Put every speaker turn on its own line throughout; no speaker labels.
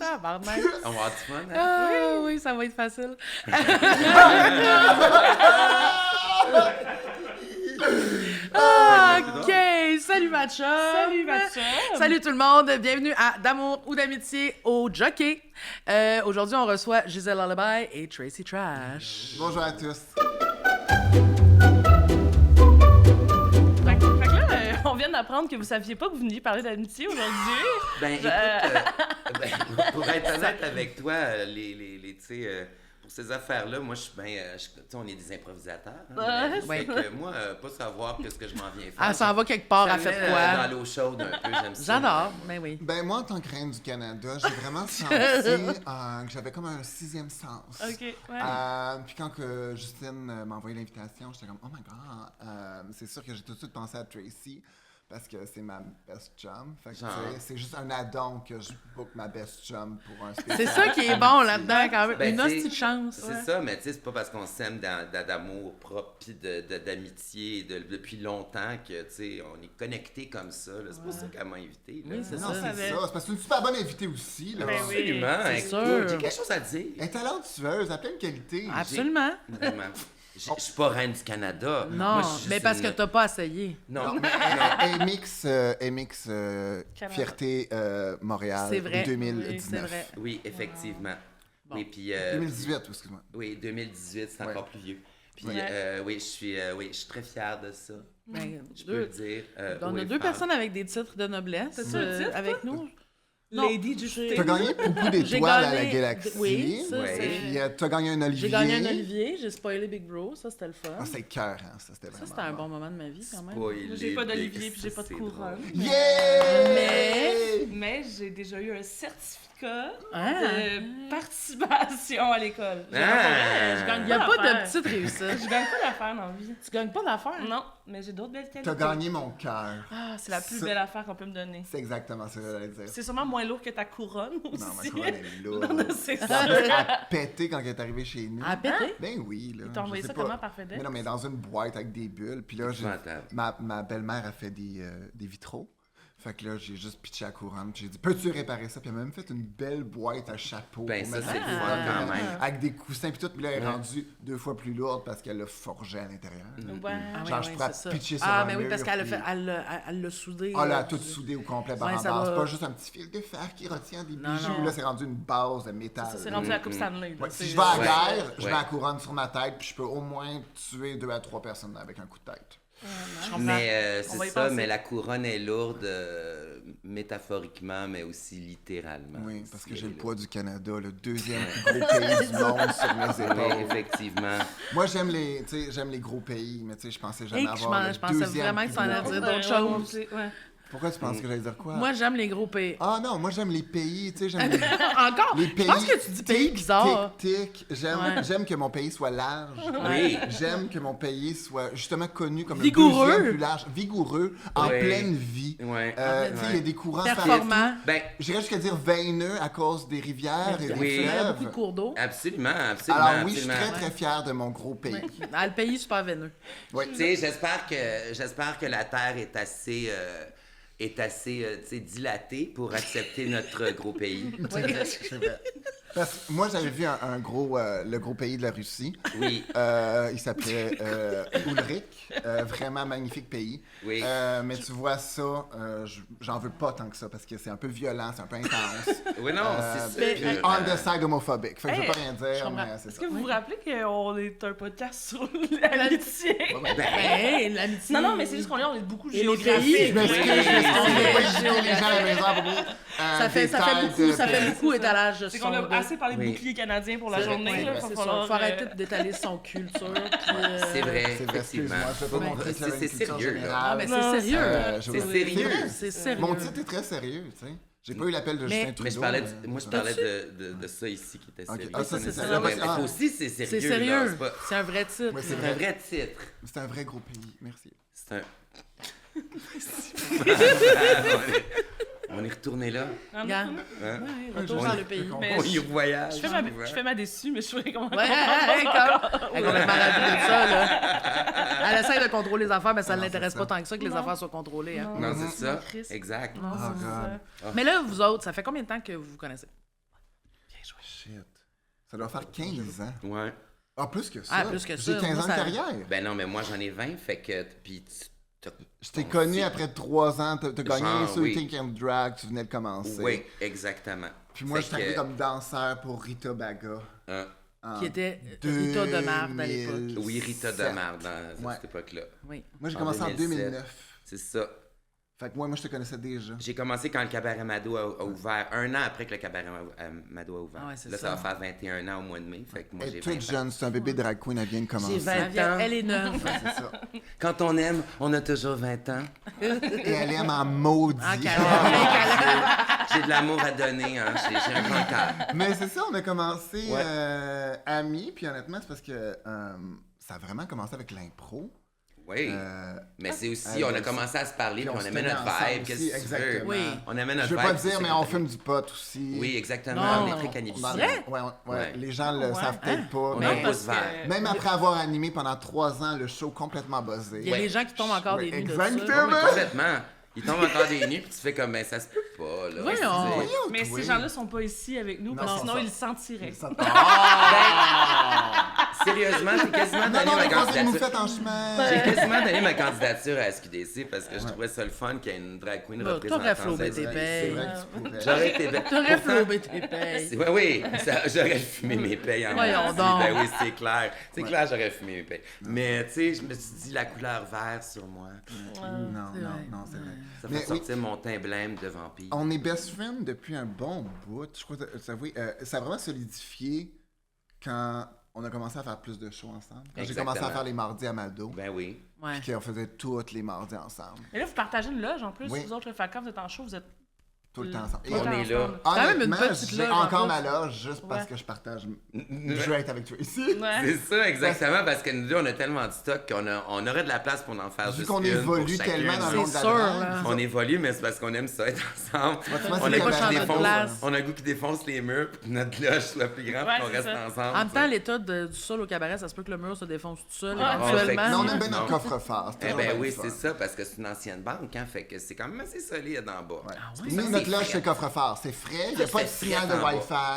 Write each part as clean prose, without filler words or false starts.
Tabarnak.
On va avoir du fun, hein?
Ah oui, ça va être facile. OK! Salut ma chum!
Salut ma chum!
Salut tout le monde! Bienvenue à D'amour ou d'amitié au Jockey. Aujourd'hui, on reçoit Gisèle Lullaby et Tracy Trash.
Bonjour à tous.
Fait que là, on vient d'apprendre que vous saviez pas que vous veniez parler d'amitié aujourd'hui.
Ben, écoute, pour être honnête avec toi, tu sais, pour ces affaires-là, moi, je suis bien... tu sais, on est des improvisateurs. Hein, fait que moi, pas savoir qu'est-ce que je m'en viens faire.
Elle s'en va quelque part,
ça
elle fait
met,
quoi?
dans l'eau chaude un peu, j'aime ça.
J'adore, mais oui.
Ben moi, en tant que reine du Canada, j'ai vraiment senti que j'avais comme un sixième sens.
OK, ouais.
Puis quand que Justine m'a envoyé l'invitation, j'étais comme « Oh my God! » C'est sûr que j'ai tout de suite pensé à Tracy, parce que c'est ma best chum. Fait que, tu sais, c'est juste un addon que je book ma best chum pour un spécial.
C'est ça qui est bon là-dedans, quand même.
Ben,
Une hostie de chance.
C'est ça, mais tu sais, c'est pas parce qu'on s'aime d'amour propre puis d'amitié depuis longtemps que, tu sais, on est connectés comme ça. Là. C'est pour ça qu'elle m'a invité. Là.
Oui, c'est
Non,
ça.
c'est ça. C'est parce que c'est une super bonne invitée aussi. Là.
Ben oui.
Absolument.
C'est
Écoute,
sûr.
j'ai quelque chose à dire.
Elle est talentueuse, elle a plein de qualités.
Absolument.
Vraiment. Je suis pas reine du Canada.
Non,
Moi, je suis juste
mais parce que
une-
t'as pas essayé.
Non,
MX Fierté Montréal
C'est vrai.
2019.
Oui, c'est vrai.
Oui, effectivement.
Bon.
Oui, puis...
2018, excuse-moi.
Oui, 2018, c'est encore plus vieux. Puis,
Ouais.
oui, je suis très fière de ça.
Ben,
Je peux le dire.
on a
oui,
deux
parle.
personnes avec des titres de noblesse
T'as-tu un titre,
avec
toi?
nous. Non,
Lady Justine.
Tu as gagné beaucoup
J'ai
d'étoiles à la
gagné-
galaxie.
oui, ça,
Ouais.
c'est...
Puis tu as gagné un Olivier.
J'ai gagné un Olivier, j'ai spoilé Big Bro, ça c'était le fun.
Ah, c'était cœur, hein? Ça, c'était
Ça
vraiment
c'était un bon moment de ma vie quand même.
Spoiler,
Moi, j'ai pas
Big,
d'Olivier puis j'ai pas de
c'est
couronne.
drôle.
Yeah!
Mais j'ai déjà eu un certificat
Ah.
de participation à l'école.
Ah.
Je gagne
Il n'y a pas
d'affaires.
de petite réussite.
Je gagne pas d'affaires dans la vie.
Tu gagnes pas d'affaires?
Non, mais j'ai d'autres belles qualités.
T'as gagné mon cœur.
Ah, c'est la plus
Ça-
belle affaire qu'on peut me donner.
C'est exactement ce que j'allais dire.
C'est sûrement moins lourd que ta couronne aussi.
Non, ma couronne est lourde.
Non, c'est
Ça
ça.
a pété quand elle est arrivée chez nous.
À péter?
Ben oui, là.
Ils t'ont envoyé
je sais
ça
pas.
comment par FedEx?
Mais non, mais dans une boîte avec des bulles. Puis là,
Épouvantable.
ma belle-mère a fait des vitraux. Fait que là, j'ai juste pitché la couronne. Puis j'ai dit, peux-tu réparer ça? Puis elle m'a même fait une belle boîte à chapeau.
Ben,
pour
ça,
mettre
c'est
la
le fun
couronne
quand
dedans,
même.
Avec des coussins. Puis tout. Puis là, elle est
Ouais.
rendue 2 fois plus lourde parce qu'elle l'a forgé à l'intérieur.
Ouais.
Ah,
Genre,
ouais,
je
ouais,
pourrais
c'est ça.
pitcher sur
Ah,
un
mais oui,
mur,
parce qu'elle a
puis-
fait, elle l'a soudé.
Ah, là,
là.
elle a tout soudé au complet par
Ouais,
en
ça
bas.
va.
C'est pas juste un petit fil de fer qui retient des
Non,
bijoux.
non.
Là, c'est rendu une base de métal.
Ça, c'est rendu la Coupe Stanley. là.
Ouais,
C'est-
si je vais à la
Ouais.
guerre, je mets
Ouais.
la couronne sur ma tête, puis je peux au moins tuer 2 à 3 personnes avec un coup de tête.
Je comprends.
Mais
On va
c'est
y
ça,
penser.
mais la couronne est lourde métaphoriquement, mais aussi littéralement.
Oui, parce que
C'est
j'ai le
lourd.
poids du Canada, le deuxième plus gros pays du monde sur mes
Oui,
épaules.
effectivement.
Moi, j'aime les gros pays, mais tu sais, je pensais jamais
Hey,
avoir le
je pensais
deuxième
vraiment que
plus
tu en
gros
allais dire
pays.
d'autres
Ouais,
choses.
ouais.
Pourquoi tu penses que j'allais dire quoi?
Moi, j'aime les gros pays.
Ah non, moi j'aime les pays, tu sais, j'aime les,
Encore?
les
Je
pays.
pense que tu dis pays bizarre.
Tic. J'aime
Ouais.
j'aime que mon pays soit large.
Oui.
J'aime que mon pays soit justement connu comme
Vigoureux.
le deuxième plus large, vigoureux, en
Ouais.
pleine vie.
Ouais.
Tu sais, il y a
Ouais.
des courants
Performant.
Ben,
J'irais jusqu'à dire veineux à cause des rivières et des
Oui.
Il y a
fleuves.
beaucoup de cours d'eau.
absolument, absolument.
Alors oui, je suis
absolument.
très très fier de mon gros pays.
Ah, le pays super veineux.
Oui.
Tu sais, j'espère que la Terre est assez tu sais, dilatée pour accepter notre gros pays.
C'est vrai. Parce que moi, j'avais vu le gros pays de la Russie.
Oui.
Il s'appelait Ulrich. Vraiment magnifique pays.
Oui.
Mais tu vois ça, j'en veux pas tant que ça parce que c'est un peu violent, c'est un peu intense.
Oui, non, c'est
mais-
ça.
On the side homophobique. Fait que je veux
Hey,
pas rien dire,
comprends.
mais c'est
Est-ce
ça.
que vous vous rappelez qu'on est un podcast sur l'amitié?
Ben, l'amitié.
Non, mais c'est juste qu'on est beaucoup
Et les
géographique.
pays,
Je m'excuse,
Oui.
je m'excuse. Pas les gens à la maison à propos,
Ça fait beaucoup étalage.
C'est qu'on a
sur-
assez parlé de
Oui.
bouclier canadien pour la
C'est vrai,
journée.
ouais,
là,
ouais,
va
c'est
falloir,
ça. Faut arrêter d'étaler son culture. puis,
C'est vrai,
C'est vrai,
effectivement.
excuse-moi, je veux pas montrer que j'avais
C'est
une culture
sérieux, là.
générale.
Ah, mais
Non,
c'est sérieux.
je
C'est
vois.
sérieux.
vrai.
C'est sérieux.
Mon titre est très sérieux, tu sais. J'ai pas eu l'appel de Justin Trudeau.
Mais je parlais, moi, je parlais
T'as-tu?
de ça ici qui était
Ok.
sérieux.
Ah, ça, c'est
Mais
sérieux.
mais
Ah.
toi aussi, c'est sérieux.
C'est
là,
sérieux.
c'est pas-
C'est un vrai titre.
Ouais,
C'est un vrai titre.
C'est un vrai gros pays, merci.
C'est un... On est retourné là.
Regarde.
Hein?
Ouais, retour
Ouais,
dans
je-
le pays.
Mais-
On y voyage.
Je fais ma déçue, mais je ferais comment.
Ouais, comme. Elle est complètement ravie de ça, là. Elle essaie de contrôler les affaires, mais ça ne
Non,
l'intéresse
c'est
pas
ça.
tant que ça que les
Non.
affaires soient contrôlées. Hein.
Non, c'est ça.
Christ.
Exact.
Non,
Oh,
c'est
God.
ça.
Mais là, vous autres, ça fait combien de temps que vous vous connaissez?
Shit. Ça doit faire 15 ans.
Ouais.
Ah, plus que ça.
Ah, plus que ça.
J'ai 15
Moi,
ans
ça-
de carrière.
Ben non, mais moi, j'en ai 20, fait que... Puis
Je t'ai connu après 3 ans, t'as gagné
Genre,
sur
oui.
Think and Drag, tu venais de commencer.
Oui, exactement.
Puis moi,
Fait
je suis arrivé
que,
comme danseur pour Rita Baga. en
Qui était Rita de Marde à
2007.
l'époque.
Oui, Rita de Marde dans
Ouais.
cette époque-là.
Oui.
Moi, j'ai
En
commencé en
2007.
2009.
C'est ça.
Fait que moi, je te connaissais déjà.
J'ai commencé quand le Cabaret Mado a ouvert, un an après que le Cabaret Mado a ouvert.
Ah ouais, c'est
là,
ça.
ça va faire 21 ans au mois de mai, fait que moi,
Elle
j'ai
est
20
toute
ans.
jeune, c'est un bébé drag queen, elle vient de commencer.
J'ai 20
Elle, vient-
ans.
elle est neuve.
C'est ça.
Quand on aime, on a toujours 20 ans.
Et elle aime en maudit.
En calme.
J'ai de l'amour à donner, hein. J'ai un grand cœur.
Mais c'est ça, on a commencé
Ouais.
amis, puis honnêtement, c'est parce que ça a vraiment commencé avec l'impro.
Oui. Mais c'est aussi,
Ah,
on a
ouais,
commencé à se parler,
puis
puis
on
on
se
aimait
tenait
notre
ensemble
vibe. Qu'est-ce
aussi,
que tu veux?
exactement.
Oui.
On aimait notre
Je veux
vibe.
pas
puis
dire,
c'est
mais
ça
on
qui est
fume du pot aussi.
Oui, exactement.
Non.
On est très
On
cannabis.
en-
vrai?
Ouais,
Ouais.
Les gens le
Ouais.
savent peut-être pas.
On
mais
a
Non,
un
parce
pouce
que-
vert.
même après avoir animé pendant 3 ans le show complètement buzzé.
Il y a des gens qui tombent encore
Ouais,
des nuits de
exactement.
ça.
Mais complètement. Il tombe encore des nuits, puis tu fais comme, ben ça se peut pas, là.
Voyons.
Je veux dire.
Voyons,
Mais
toi.
ces gens-là sont pas ici avec nous, parce
Non,
que sinon
ça.
ils le sentiraient.
Ça-
Sérieusement, j'ai quasiment
Non,
donné
non,
ma
on croise une
candidature.
moufette en chemin.
J'ai quasiment donné ma candidature à SQDC parce que je trouvais ça le fun qu'il y ait une drag queen
Bah,
représentante.
t'aurais flobé tes
SQDC.
C'est
payes.
vrai que tu pourrais.
J'aurais été belle.
T'aurais
Pourtant,
flobé tes payes.
Oui, oui, j'aurais fumé mes payes en
Voyons
maudit.
donc.
Ben oui, c'est clair. C'est clair, j'aurais fumé mes payes. Mais tu sais, je me suis dit la couleur vert sur moi.
Non, non, c'est vrai.
Ça
Mais
fait
oui.
sortir mon teint blême de vampire.
On est best friends depuis un bon bout. Je crois que ça a vraiment solidifié quand on a commencé à faire plus de shows ensemble. Quand j'ai
Exactement.
commencé à faire les mardis à Mado,
Ben oui.
Ouais.
puis qu'on faisait tous les mardis ensemble.
Et là, vous partagez une loge en plus,
Oui.
vous autres, fait que quand vous êtes en show, vous êtes
Tout le temps ensemble.
tout le
On
temps
est là.
ensemble.
Quand même une
Honnêtement,
petite
j'ai
loge, en
encore
plus.
ma loge juste parce
Ouais.
que je partage. Je veux être avec Tracy.
Ouais.
C'est ça, exactement, parce que nous deux, on a tellement de stock on aurait de la place pour en faire
Vu
juste
qu'on
une pour
évolue
chacune.
tellement dans le
C'est
monde de la
sûr,
drague,
là.
c'est
On
ça.
évolue, mais c'est parce qu'on aime ça être ensemble.
vois,
On
c'est
a le
comme
goût
la
qui
notre
défonce,
place.
on a le goût qui défonce les murs, puis que notre loge soit plus grande,
Ouais,
puis qu'on
c'est
reste
ça.
ensemble.
En même temps, l'état du sol au cabaret, ça se peut que le mur se défonce tout seul
Ah,
éventuellement.
fait que
Mais on aime bien
Non.
notre coffre-fort. c'est
Eh
toujours
ben
bien
oui,
le fun.
c'est ça, parce que c'est une ancienne banque, hein, fait que c'est quand même assez solide en bas.
Ouais.
oui?
Nous,
Ça,
notre
c'est
loge,
frais.
c'est coffre-fort. C'est frais. Il n'y a
Ça,
pas de
c'est
signal de
frais en bas.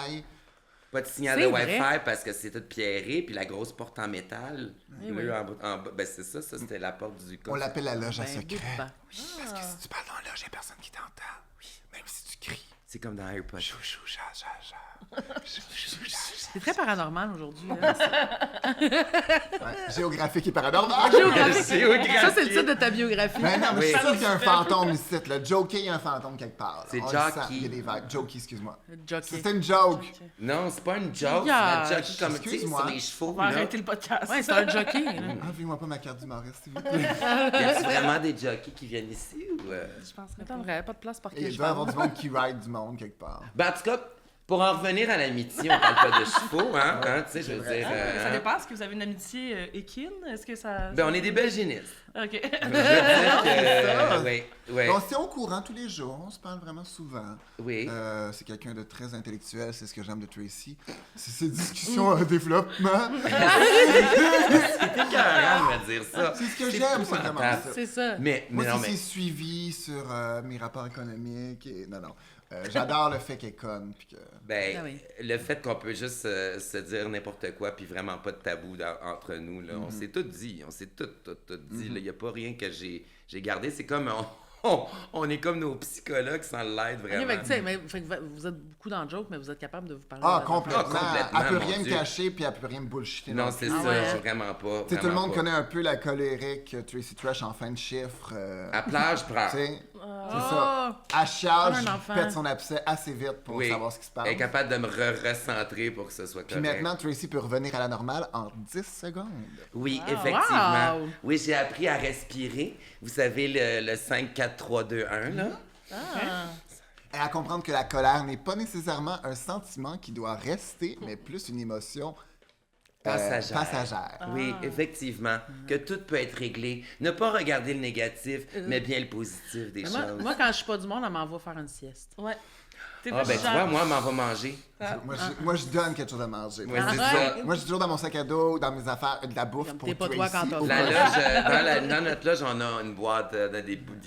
Wi-Fi.
Pas de signal
C'est
de
vrai.
Wi-Fi parce que c'est tout pierré, puis la grosse porte en métal.
Eh
bleue
oui.
en bas. Ben c'est ça, c'était la porte du coffre.
On l'appelle la loge à
Ben,
secret.
bout de pain.
Parce que si tu parles dans la loge, il n'y a personne qui t'entend. Même si tu cries.
C'est comme dans Harry Potter.
Chou, chou, cha, cha, cha. Chou, chou, cha, cha.
C'est très paranormal aujourd'hui. hein.
Ouais, géographique et paranormal.
Géographique.
Géographique.
Ça, c'est le titre de ta biographie.
Ben non, mais je suis
Oui.
sûr qu'il y a un fantôme ici. Le Jokey, il y a un fantôme quelque part. là.
C'est
On le
Jockey.
sent, il y a des vagues. Jokey, excuse-moi.
Jockey.
C'était une joke.
Non, c'est pas une joke, c'est
Yeah.
la jockey comme tu sais,
Excuse-moi.
sur les chevaux.
On va
Là.
arrêter le podcast.
Ouais, c'est un jockey. là.
Enlevez-moi pas ma carte d'humoriste, s'il vous plaît.
Y a-tu vraiment des jockeys qui viennent ici ou.
Je penserais
Attends,
pas.
vrai, pas de place par
Et il
qui
doit y avoir du monde qui ride du monde quelque part.
Ben, en tout cas, pour en revenir à l'amitié, on parle pas de chevaux, hein? Tu sais, je veux dire.
Ça dépend. Est-ce que vous avez une amitié équine? Est-ce que ça...
Ben, on est des belginistes.
OK.
Je veux dire que. Oui, oui.
On se tient au courant tous les jours, on se parle vraiment souvent.
Oui.
C'est quelqu'un de très intellectuel, c'est ce que j'aime de Tracy. C'est ses discussions en développement.
C'était écœurant de me dire ça.
C'est ce que j'aime, c'est vraiment ça.
C'est ça.
Mais
Moi,
non,
c'est
mais.
ses suivis sur mes rapports économiques. Et... Non, non. J'adore le fait qu'elle est conne. Puis que...
Ben,
Ah oui.
le fait qu'on peut juste se dire n'importe quoi, puis vraiment pas de tabou entre nous, là, on s'est tout dit, tout dit. Il n'y a pas rien que j'ai gardé. C'est comme, on est comme nos psychologues sans l'aide,
Ok,
vraiment.
fait que, tu sais, mais, fait que vous êtes beaucoup dans le joke, mais vous êtes capable de vous parler.
Ah,
de-
complètement.
complètement,
Elle peut
mon
rien me
Dieu.
cacher, puis elle peut rien me bullshiter.
Non,
non
c'est
plus.
ça,
ouais.
vraiment pas.
Tu sais, tout le
vraiment
monde
pas.
connaît un peu la colérique Tracy Trash en fin de chiffre.
À plage, prends.
Tu sais,
Ah.
c'est ça. À chiale,
Comme un
je
enfant.
pète son abcès assez vite pour
Oui.
savoir ce qui se passe.
Elle est capable de me recentrer pour que ce soit
Puis
correct.
maintenant, Tracy peut revenir à la normale en 10 secondes.
Oui,
Wow.
effectivement.
Wow.
Oui, j'ai appris à respirer. Vous savez, le 5, 4, 3, 2, 1, là?
Et à comprendre que la colère n'est pas nécessairement un sentiment qui doit rester, mais plus une émotion passagère.
Oui, effectivement. Que tout peut être réglé. Ne pas regarder le négatif, mais bien le positif des
Mais
choses.
moi, quand je suis pas du monde, elle m'envoie faire une sieste.
Ouais. T'es
Ah,
pas
ben
du
tu
genre-
vois, moi, m'en va manger.
Moi, je donne quelque chose à manger.
Ouais, c'est
Ah,
ça.
Moi, j'ai toujours dans mon sac à dos, dans mes affaires, de la bouffe
Comme
pour
t'es pas
Tracy.
toi quand t'as
au
La
cas-
loge, dans notre loge, on a une boîte,